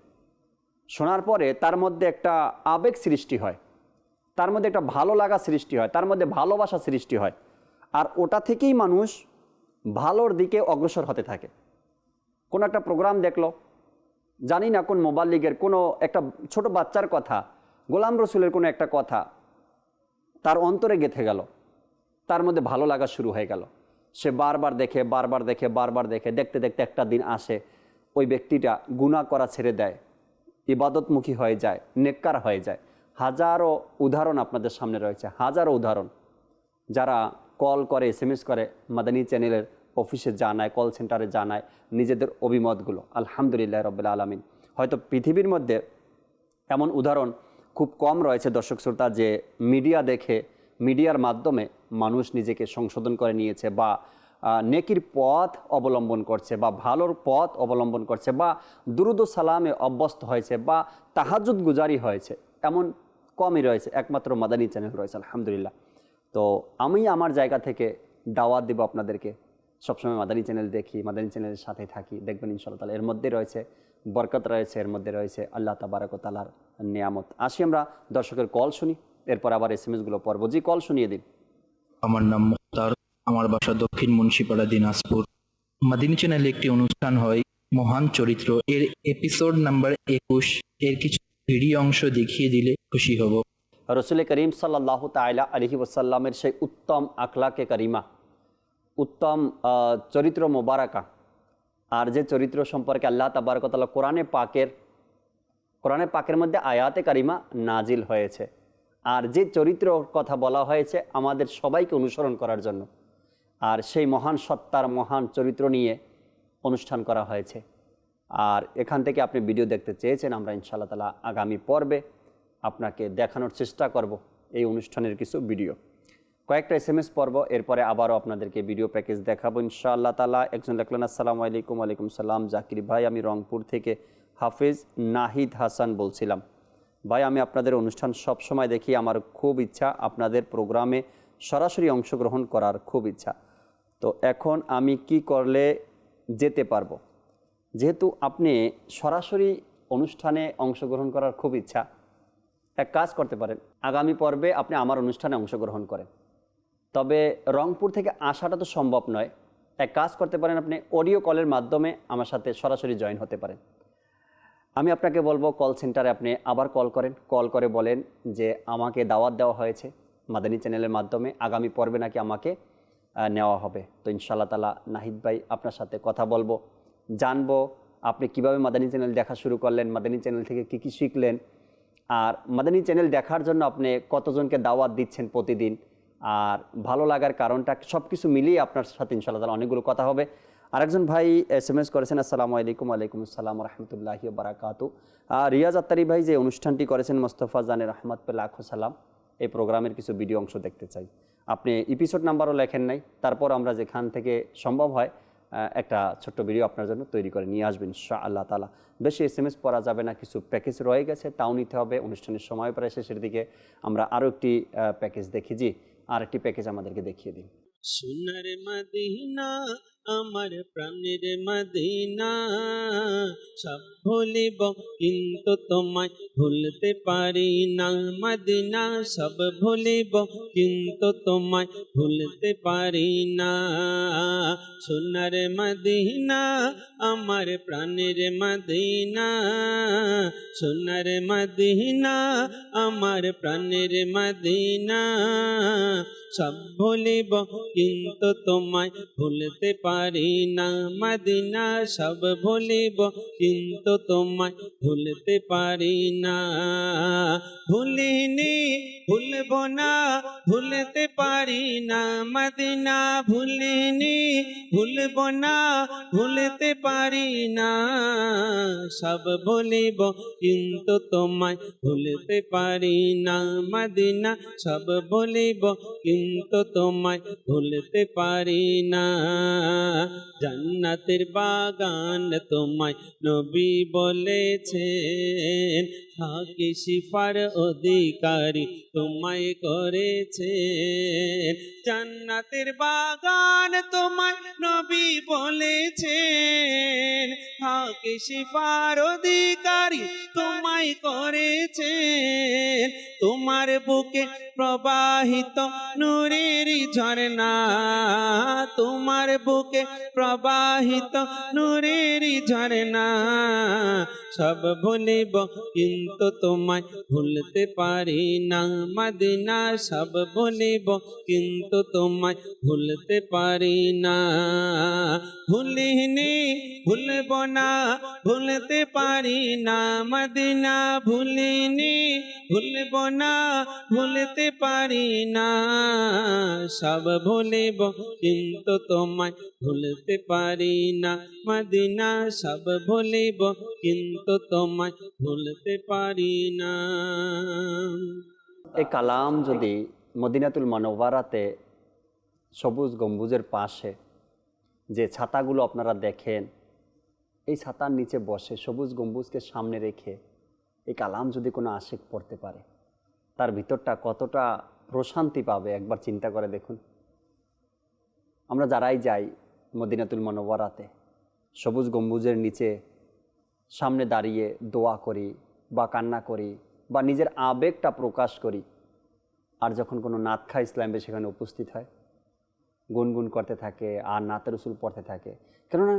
শোনার পরে তার মধ্যে একটা আবেগ সৃষ্টি হয়, তার মধ্যে একটা ভালো লাগা সৃষ্টি হয়, তার মধ্যে ভালোবাসা সৃষ্টি হয়, আর ওটা থেকেই মানুষ ভালোর দিকে অগ্রসর হতে থাকে। কোনো একটা প্রোগ্রাম দেখলো, জানি না কোন মোবাল্লিগের কোনো একটা ছোট বাচ্চার কথা, গোলাম রসুলের কোনো একটা কথা তার অন্তরে গেঁথে গেল, তার মধ্যে ভালো লাগা শুরু হয়ে গেল। সে বারবার দেখে, বারবার দেখে, বারবার দেখে, দেখতে দেখতে একটা দিন আসে ওই ব্যক্তিটা গুনাহ করা ছেড়ে দেয়, ইবাদতমুখী হয়ে যায়, নেককার হয়ে যায়। হাজারো উদাহরণ আপনাদের সামনে রয়েছে, হাজারো উদাহরণ। যারা কল করে, SMS করে, মাদানী চ্যানেলের অফিসে জানায়, কল সেন্টারে জানায় নিজেদের অভিমতগুলো। আলহামদুলিল্লাহ রাব্বিল আলামিন। হয়তো পৃথিবীর মধ্যে এমন উদাহরণ খুব কম রয়েছে দর্শক শ্রোতা, যে মিডিয়া দেখে, মিডিয়ার মাধ্যমে মানুষ নিজেকে সংশোধন করে নিয়েছে, বা নেকির পথ অবলম্বন করছে, বা ভালোর পথ অবলম্বন করছে, বা দুরুদ ও সালামে অভ্যস্ত হয়েছে, বা তাহাজ্জুদ গুজারি হয়েছে। এমন কমই রয়েছে, একমাত্র মাদানী চ্যানেল রয়েছে, আলহামদুলিল্লাহ। তো আমি আমার জায়গা থেকে দাওয়াত দেব আপনাদেরকে, সবসময় মাদানী চ্যানেল দেখি, মাদানী চ্যানেলের সাথে থাকি, দেখবেন ইনশাআল্লাহ তাআলা এর মধ্যে রয়েছে বরকত, রয়েছে এর মধ্যে রয়েছে আল্লাহ তাবারক ওয়া তাআলার নিয়ামত। আসি আমরা দর্শকের কল শুনি, এরপর আবার SMS-গুলো পড়ব। জি, কল শুনিয়ে দিন। আমার নাম মুখতার, আমার বাসা দক্ষিণ মুন্সিপাড়া, দিনাজপুর। মাদানী চ্যানেলে একটি অনুষ্ঠান হয় মহান চরিত্র, এর এপিসোড নাম্বার 21, এর কিছু ভিডিও অংশ দেখিয়ে দিলে খুশি হব। রসুল করিম সাল্লাল্লাহু তাআলা আলাইহি ওয়াসাল্লামের সেই উত্তম আখলাকে কারিমা, উত্তম চরিত্র মোবারকা, আর যে চরিত্র সম্পর্কে আল্লাহ তাবারক ওয়া তাআলা কোরআনে পাকের মধ্যে আয়াতে কারিমা নাজিল হয়েছে, আর যে চরিত্র কথা বলা হয়েছে আমাদের সবাইকে অনুসরণ করার জন্য, আর সেই মহান সত্তার মহান চরিত্র নিয়ে অনুষ্ঠান করা হয়েছে। আর এখান থেকে আপনি ভিডিও দেখতে চেয়েছেন, আমরা ইনশাআল্লাহ তাআলা আগামী পর্বে আপনাকে দেখানোর চেষ্টা করব এই অনুষ্ঠানের কিছু ভিডিও। কয়েকটা SMS পর্ব, এরপরে আবারও আপনাদেরকে ভিডিও প্যাকেজ দেখাবো ইনশাআল্লাহ তাআলা। একজন লিখলেন, আসসালামু আলাইকুম। ওয়ালাইকুম সালাম জাকির ভাই, আমি রংপুর থেকে হাফেজ নাহিদ হাসান বলছিলাম। ভাই, আমি আপনাদের অনুষ্ঠান সব সময় দেখি, আমার খুব ইচ্ছা আপনাদের প্রোগ্রামে সরাসরি অংশগ্রহণ করার খুব ইচ্ছা। তো এখন আমি কি করলে যেতে পারবো? যেহেতু আপনি সরাসরি অনুষ্ঠানে অংশগ্রহণ করার খুব ইচ্ছা, এক কাজ করতে পারেন, আগামী পর্বে আপনি আমার অনুষ্ঠানে অংশগ্রহণ করেন। তবে রংপুর থেকে আসাটা তো সম্ভব নয়, এক কাজ করতে পারেন, আপনি অডিও কলের মাধ্যমে আমার সাথে সরাসরি জয়েন হতে পারেন। আমি আপনাকে বলবো কল সেন্টারে আপনি আবার কল করেন, কল করে বলেন যে আমাকে দাওয়াত দেওয়া হয়েছে মাদানী চ্যানেলের মাধ্যমে, আগামী পর্বে নাকি আমাকে নেওয়া হবে। তো ইনশাআল্লাহ তাআলা নাহিদ ভাই আপনার সাথে কথা বলবো, জানবো আপনি কিভাবে মাদানী চ্যানেল দেখা শুরু করলেন, মাদানী চ্যানেল থেকে কি কি শিখলেন, আর মাদানী চ্যানেল দেখার জন্য আপনি কতজনকে দাওয়াত দিচ্ছেন প্রতিদিন, আর ভালো লাগার কারণটা, সব কিছু মিলিয়ে আপনার সাথে ইনশাআল্লাহ তাআলা অনেকগুলো কথা হবে। আরেকজন ভাই SMS করেছেন, আসসালামু আলাইকুম। ওয়ালাইকুম আসসালাম রহমতুল্লাহি বারাকাতু। রিয়াজ আত্তারি ভাই যে অনুষ্ঠানটি করেছেন মোস্তফা জানের রহমত পে লাখো সালাম, এই প্রোগ্রামের কিছু ভিডিও অংশ দেখতে চাই। আপনি এপিসোড নাম্বারও লেখেন নাই, তারপর আমরা যেখান থেকে সম্ভব হয় একটা ছোট্ট ভিডিও আপনার জন্য তৈরি করে নিয়ে আসবেন ইনশাআল্লাহ তাআলা। বেশি SMS পড়া যাবে না, কিছু প্যাকেজ রয়ে গেছে, তাও নিতে হবে। অনুষ্ঠানের সময় প্রায় শেষের দিকে, আমরা আরও একটি প্যাকেজ দেখি। জি, আর একটি প্যাকেজ আমাদেরকে দেখিয়ে দিন। সোনার মদিনা আমার প্রাণের মদিনা, সব ভুলিব কিন্তু তোমায় ভুলতে পারি না। মদিনা সব ভুলিব কিন্তু তোমায় ভুলতে পারি না। সোনার মদিনা আমার প্রাণের মদিনা, সোনার মদিনা আমার প্রাণের মদিনা, সব ভুলিব কিন্তু তোমায় ভুলতে পারি না। মদিনা সব ভুলিব কিন্তু তোমায় ভুলতে পারি না। ভুলিনি ভুলব না ভুলতে পারি না। মদিনা ভুলিনি ভুলব না ভুলতে পারি না। সব ভুলিব কিন্তু তোমায় ভুলতে পারি না। মদিনা সব ভুলিব কিন্তু তোমায় ভুলতে পারি না। জান্নাতের বাগান তোমায় নবী বলেছেন, থাকি শিফার অধিকারী তোমায় করেছেন। জান্নাতের বাগান তোমায় নবী বলেছেন, থাকি শিফার অধিকারী তোমায় করেছেন। তোমার বুকে প্রবাহিত নূরের ঝরনা, তোমার বুকে প্রবাহিত নূরের ঝরনা, সব ভুলিব কিন্তু তোমায় ভুলতে পারি না। মদিনা সব ভুলিব কিন্তু তোমায় ভুলতে পারি না। ভুলিনি ভুলব না ভুলতে পারি না। মদিনা ভুলিনি ভুলব না ভুলতে পারি না। সব ভুলিব কিন্তু তোমায় ভুলতে পারি না। মদিনা সব ভুলিব কিন্তু তোমায় ভুলতে পারি না। এই কালাম যদি মদিনাতুল মুনাওয়ারাতে সবুজ গম্বুজের পাশে যে ছাতাগুলো আপনারা দেখেন, এই ছাতার নিচে বসে সবুজ গম্বুজকে সামনে রেখে এই কালাম যদি কোনো আশিক পড়তে পারে, তার ভিতরটা কতটা প্রশান্তি পাবে একবার চিন্তা করে দেখুন। আমরা যারাই যাই মদিনাতুল মুনাওয়ারাতে, সবুজ গম্বুজের নিচে সামনে দাঁড়িয়ে দোয়া করি বা কান্না করি বা নিজের আবেগটা প্রকাশ করি, আর যখন কোনো নাতখা ইসলামে সেখানে উপস্থিত হয়, গুনগুন করতে থাকে আর নাতে রসুল পড়তে থাকে। কেননা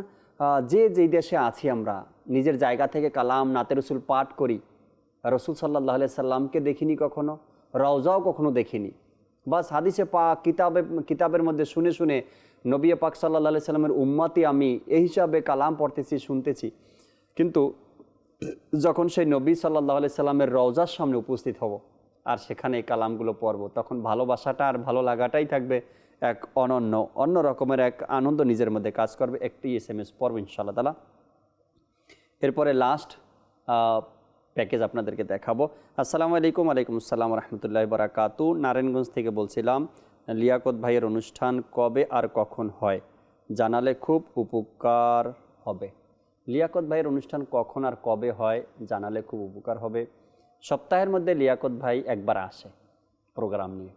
যেই দেশে আছি আমরা, নিজের জায়গা থেকে কালাম নাতে রসুল পাঠ করি, রসুল সাল্লাল্লাহু আলাইহি সাল্লামকে দেখিনি কখনো, রওজাও কখনো দেখিনি, বাস হাদিসে পাক কিতাবের মধ্যে শুনে শুনে নবী পাক সাল্লাল্লাহু আলাইহি সাল্লামের উম্মতি আমি এই হিসাবে কালাম পড়তেছি, শুনতেছি। কিন্তু যখন সেই নবী সাল্লাল্লাহু আলাইহি সাল্লামের রওজার সামনে উপস্থিত হব আর সেখানে এই কালামগুলো পড়ব, তখন ভালোবাসাটা আর ভালো লাগাটাই থাকবে এক অন্য রকমের এক আনন্দ নিজের মধ্যে কাজ করবে। একটি SMS পড়ব ইনশাআল্লাহ তাআলা। এরপরে লাস্ট প্যাকেজ আপনাদেরকে দেখাবো। আসসালামু আলাইকুম। ওয়ালাইকুম আসসালাম রহমতুল্লাহি বারাকাতু। নারায়ণগঞ্জ থেকে বলছিলাম, লিয়াকত ভাইয়ের অনুষ্ঠান কবে আর কখন হয় জানালে খুব উপকার হবে। লিয়াকত ভাইয়ের অনুষ্ঠান কখন আর কবে হয় জানালে খুব উপকার হবে। সপ্তাহের মধ্যে লিয়াকত ভাই একবার আসে প্রোগ্রাম নিয়ে,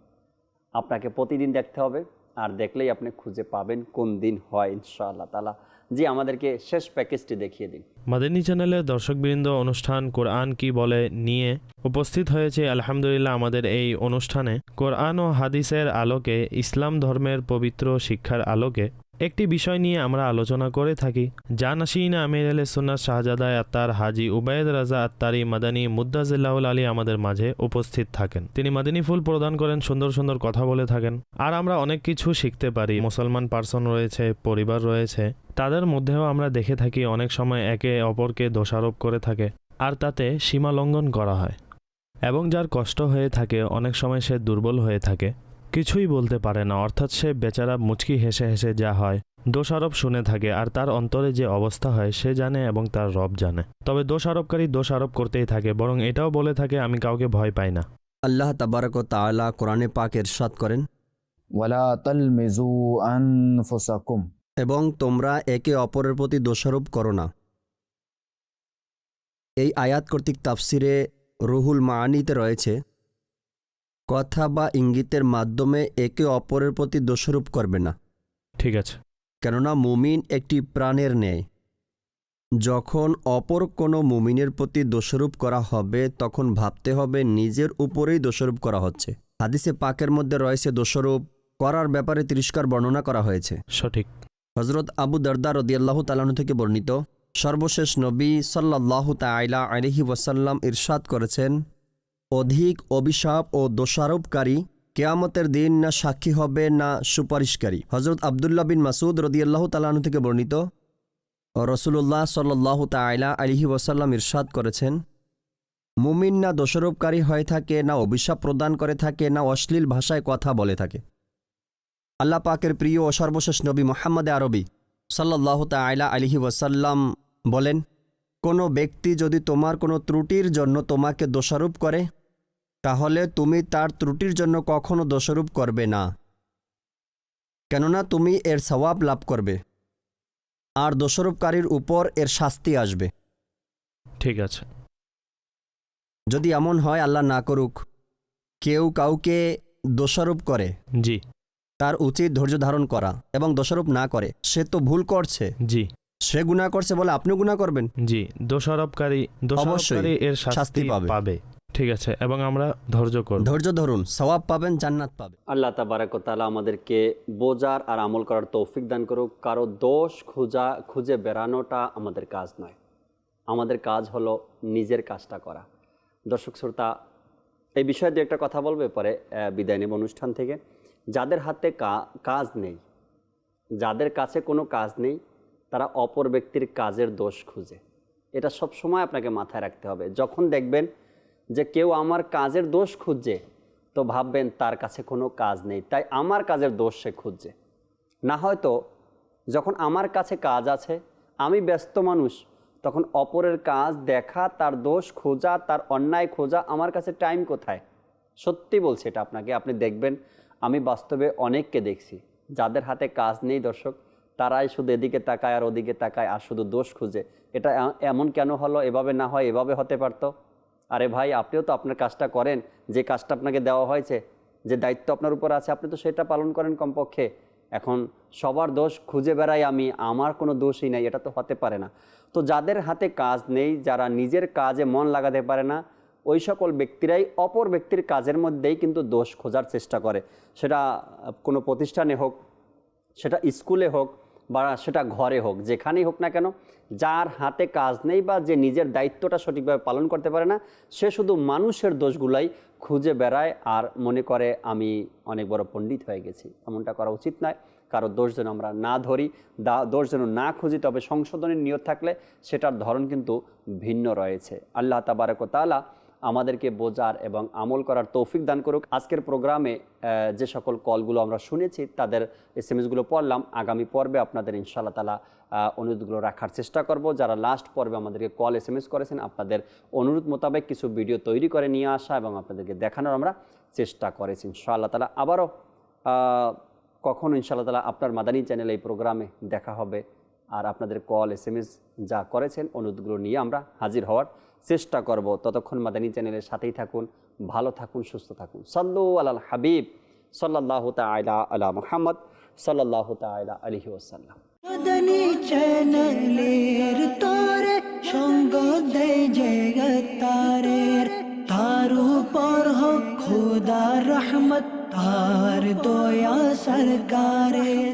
আপনাকে প্রতিদিন দেখতে হবে, আর দেখলেই আপনি খুঁজে পাবেন কোন দিন হয় ইনশাআল্লাহ তাআলা। জি, আমাদেরকে শেষ প্যাকেজটি দেখিয়ে দিন। মাদানী চ্যানেলের দর্শকবৃন্দ, অনুষ্ঠান কোরআন কি বলে নিয়ে উপস্থিত হয়েছে আলহামদুলিল্লাহ। আমাদের এই অনুষ্ঠানে কোরআন ও হাদিসের আলোকে, ইসলাম ধর্মের পবিত্র শিক্ষার আলোকে একটি বিষয় নিয়ে আমরা আলোচনা করে থাকি। জানাশিন আমির আলে সুন্নাত শাহজাদা আত্তার হাজি উবায়দ রাজা আত্তারি মাদানী মুদ্দাজিল্লাহুল আলী আমাদের মাঝে উপস্থিত থাকেন। তিনি মাদানী ফুল প্রদান করেন, সুন্দর সুন্দর কথা বলে থাকেন, আর আমরা অনেক কিছু শিখতে পারি। মুসলমান পার্সন রয়েছে, পরিবার রয়েছে, তাদের মধ্যেও আমরা দেখে থাকি অনেক সময় একে অপরকে দোষারোপ করে থাকে, আর তাতে সীমা লঙ্ঘন করা হয়, এবং যার কষ্ট হয়ে থাকে অনেক সময় সে দুর্বল হয়ে থাকে, কিছুই বলতে পারে না, অর্থাৎ সে বেচারা মুচকি হেসে হেসে যা হয় দোষারোপ শুনে থাকে আর তার অন্তরে যে অবস্থা হয় সে জানে এবং তার রব জানে। তবে দোষারোপকারী দোষারোপ করতেই থাকে, বরং এটাও বলে থাকে আমি কাউকে ভয় পাই না। আল্লাহ তাবারক ওয়া তাআলা কোরআনে পাক ইরশাদ করেন, ওয়ালা তালমিজু আনফুসাকুম, এবং তোমরা একে অপরের প্রতি দোষারোপ করো না। এই আয়াত কর্তৃক তাফসিরে রুহুল মাআনিতে রয়েছে, কথা বা ইঙ্গিতের মাধ্যমে একে অপরের প্রতি দোষারোপ করবে না। ঠিক আছে। কেননা মুমিন একটি প্রাণের ন্যায়। যখন অপর কোনো মুমিনের প্রতি দোষারোপ করা হবে তখন ভাবতে হবে নিজের উপরেই দোষারোপ করা হচ্ছে। হাদিসে পাকের মধ্যে রয়েছে দোষারোপ করার ব্যাপারে তিরস্কার বর্ণনা করা হয়েছে। সঠিক। হযরত আবু দারদা রাদিয়াল্লাহু তাআলা আনহু থেকে বর্ণিত, সর্বশেষ নবী সাল্লাল্লাহু তাআলা আলাইহি ওয়াসাল্লাম ইরশাদ করেছেন, অধিক অভিশাপ ও দোষারোপকারী কিয়ামতের দিন না সাক্ষী হবে না সুপারিশকারী। হযরত আব্দুল্লাহ বিন মাসউদ রাদিয়াল্লাহু তাআলা আনহু থেকে বর্ণিত, রাসূলুল্লাহ সাল্লাল্লাহু তাআলা আলাইহি ওয়াসাল্লাম ইরশাদ করেছেন, মুমিন না দোষারোপকারী হয়ে থাকে, না অভিশাপ প্রদান করে থাকে, না অশ্লীল ভাষায় কথা বলে থাকে। আল্লাহ পাকের প্রিয় ও সর্বশেষ নবী মুহাম্মদ আরবি সাল্লাল্লাহু তাআলা আলাইহি ওয়াসাল্লাম বলেন, কোনো ব্যক্তি যদি তোমার কোনো ত্রুটির জন্য তোমাকে দোষারোপ করে তাহলে তুমি তার ত্রুটির জন্য কখনো দোষারোপ করবে না, কেননা তুমি এর সওয়াব লাভ করবে আর দোষারোপকারীর উপর এর শাস্তি আসবে। ঠিক আছে। যদি এমন হয়, আল্লাহ না করুক, কেউ কাউকে দোষারোপ করে, জি, তার উচিত ধৈর্য ধারণ করা এবং দোষারোপ না করে। সে তো ভুল করছে, জি, সে গুনাহ করছে বলে আপনিও গুনাহ করবেন? জি, দোষারোপকারী অবশ্যই এর শাস্তি পাবে। ঠিক আছে, এবং আমরা ধৈর্য করব। ধৈর্য ধরুন, সওয়াব পাবেন, জান্নাত পাবেন। আল্লাহ তাবারক ওয়া তাআলা আমাদেরকে বোঝার আর আমল করার তৌফিক দান করুক। কারো দোষ খুঁজে বেড়ানোটা আমাদের কাজ নয়, আমাদের কাজ হলো নিজের কাজটা করা। দর্শক শ্রোতা, এই বিষয়ে দু একটা কথা বলবে, পরে বিদায় নেব অনুষ্ঠান থেকে। যাদের হাতে কাজ নেই, যাদের কাছে কোনো কাজ নেই, তারা অপর ব্যক্তির কাজের দোষ খুঁজে। এটা সব সময় আপনাকে মাথায় রাখতে হবে। যখন দেখবেন যে কেউ আমার কাজের দোষ খুঁজছে, তো ভাববেন তার কাছে কোনো কাজ নেই, তাই আমার কাজের দোষ সে খুঁজছে। না হয়তো যখন আমার কাছে কাজ আছে, আমি ব্যস্ত মানুষ, তখন অপরের কাজ দেখা, তার দোষ খোঁজা, তার অন্যায় খোঁজা, আমার কাছে টাইম কোথায়? সত্যি বলছি এটা আপনাকে। আপনি দেখবেন, আমি বাস্তবে অনেককে দেখছি যাদের হাতে কাজ নেই দর্শক, তারাই শুধু এদিকে তাকায় আর ওদিকে তাকায় আর শুধু দোষ খুঁজে। এটা এমন কেন হলো, এভাবে না হয় এভাবে হতে পারতো। আরে ভাই, আপনিও তো আপনার কাজটা করেন, যে কাজটা আপনাকে দেওয়া হয়েছে, যে দায়িত্ব আপনার উপর আছে, আপনি তো সেটা পালন করেন কমপক্ষে। এখন সবার দোষ খুঁজে বেড়াই আমি, আমার কোনো দোষই নাই, এটা তো হতে পারে না। তো যাদের হাতে কাজ নেই, যারা নিজের কাজে মন লাগাতে পারে না, ওই সকল ব্যক্তিরাই অপর ব্যক্তির কাজের মধ্যেই কিন্তু দোষ খোঁজার চেষ্টা করে। সেটা কোনো প্রতিষ্ঠানে হোক, সেটা স্কুলে হোক, বা সেটা ঘরে হোক, যেখানেই হোক না কেন, যার হাতে কাজ নেই বা যে নিজের দায়িত্বটা সঠিকভাবে পালন করতে পারে না, সে শুধু মানুষের দোষগুলাই খুঁজে বেড়ায় আর মনে করে আমি অনেক বড় পণ্ডিত হয়ে গেছি। এমনটা করা উচিত নয়। কারো দোষ যেন আমরা না ধরি, দোষ যেন না খুঁজি, তবে সংশোধনের নিয়ত থাকলে সেটার ধরন কিন্তু ভিন্ন রয়েছে। আল্লাহ তাবারক ওয়া তাআলা আমাদেরকে বোঝার এবং আমল করার তৌফিক দান করুক। আজকের প্রোগ্রামে যে সকল কলগুলো আমরা শুনেছি, তাদের এসএমএসগুলো পড়লাম। আগামী পর্বে আপনাদের ইনশাআল্লাহ তাআলা অনুরোধগুলো রাখার চেষ্টা করব। যারা লাস্ট পর্বে আমাদেরকে কল এসএমএস করেছেন, আপনাদের অনুরোধ মোতাবেক কিছু ভিডিও তৈরি করে নিয়ে আসা এবং আপনাদেরকে দেখানোর আমরা চেষ্টা করেছি। ইনশাআল্লাহ তাআলা আবারও কখনো ইনশাআল্লাহ তাআলা আপনার মাদানী চ্যানেলে এই প্রোগ্রামে দেখা হবে। আর আপনাদের কল এসএমএস যা করেছেন, অনুরোধগুলো নিয়ে আমরা হাজির হওয়ার চেষ্টা করব। ততক্ষণ মাদানী চ্যানেলের সাথেই থাকুন, ভালো থাকুন, সুস্থ থাকুন। সাল্লু আলাল হাবিব সাল্লাল্লাহু তাআলা আলা মুহাম্মদ সাল্লাল্লাহু তাআলা আলাইহি ওয়াসাল্লাম। মাদানী চ্যানেলের তোরে সঙ্গ দেয় জগতারের, তার উপর হোক খোদার রহমত, তার দয়া সরকারের।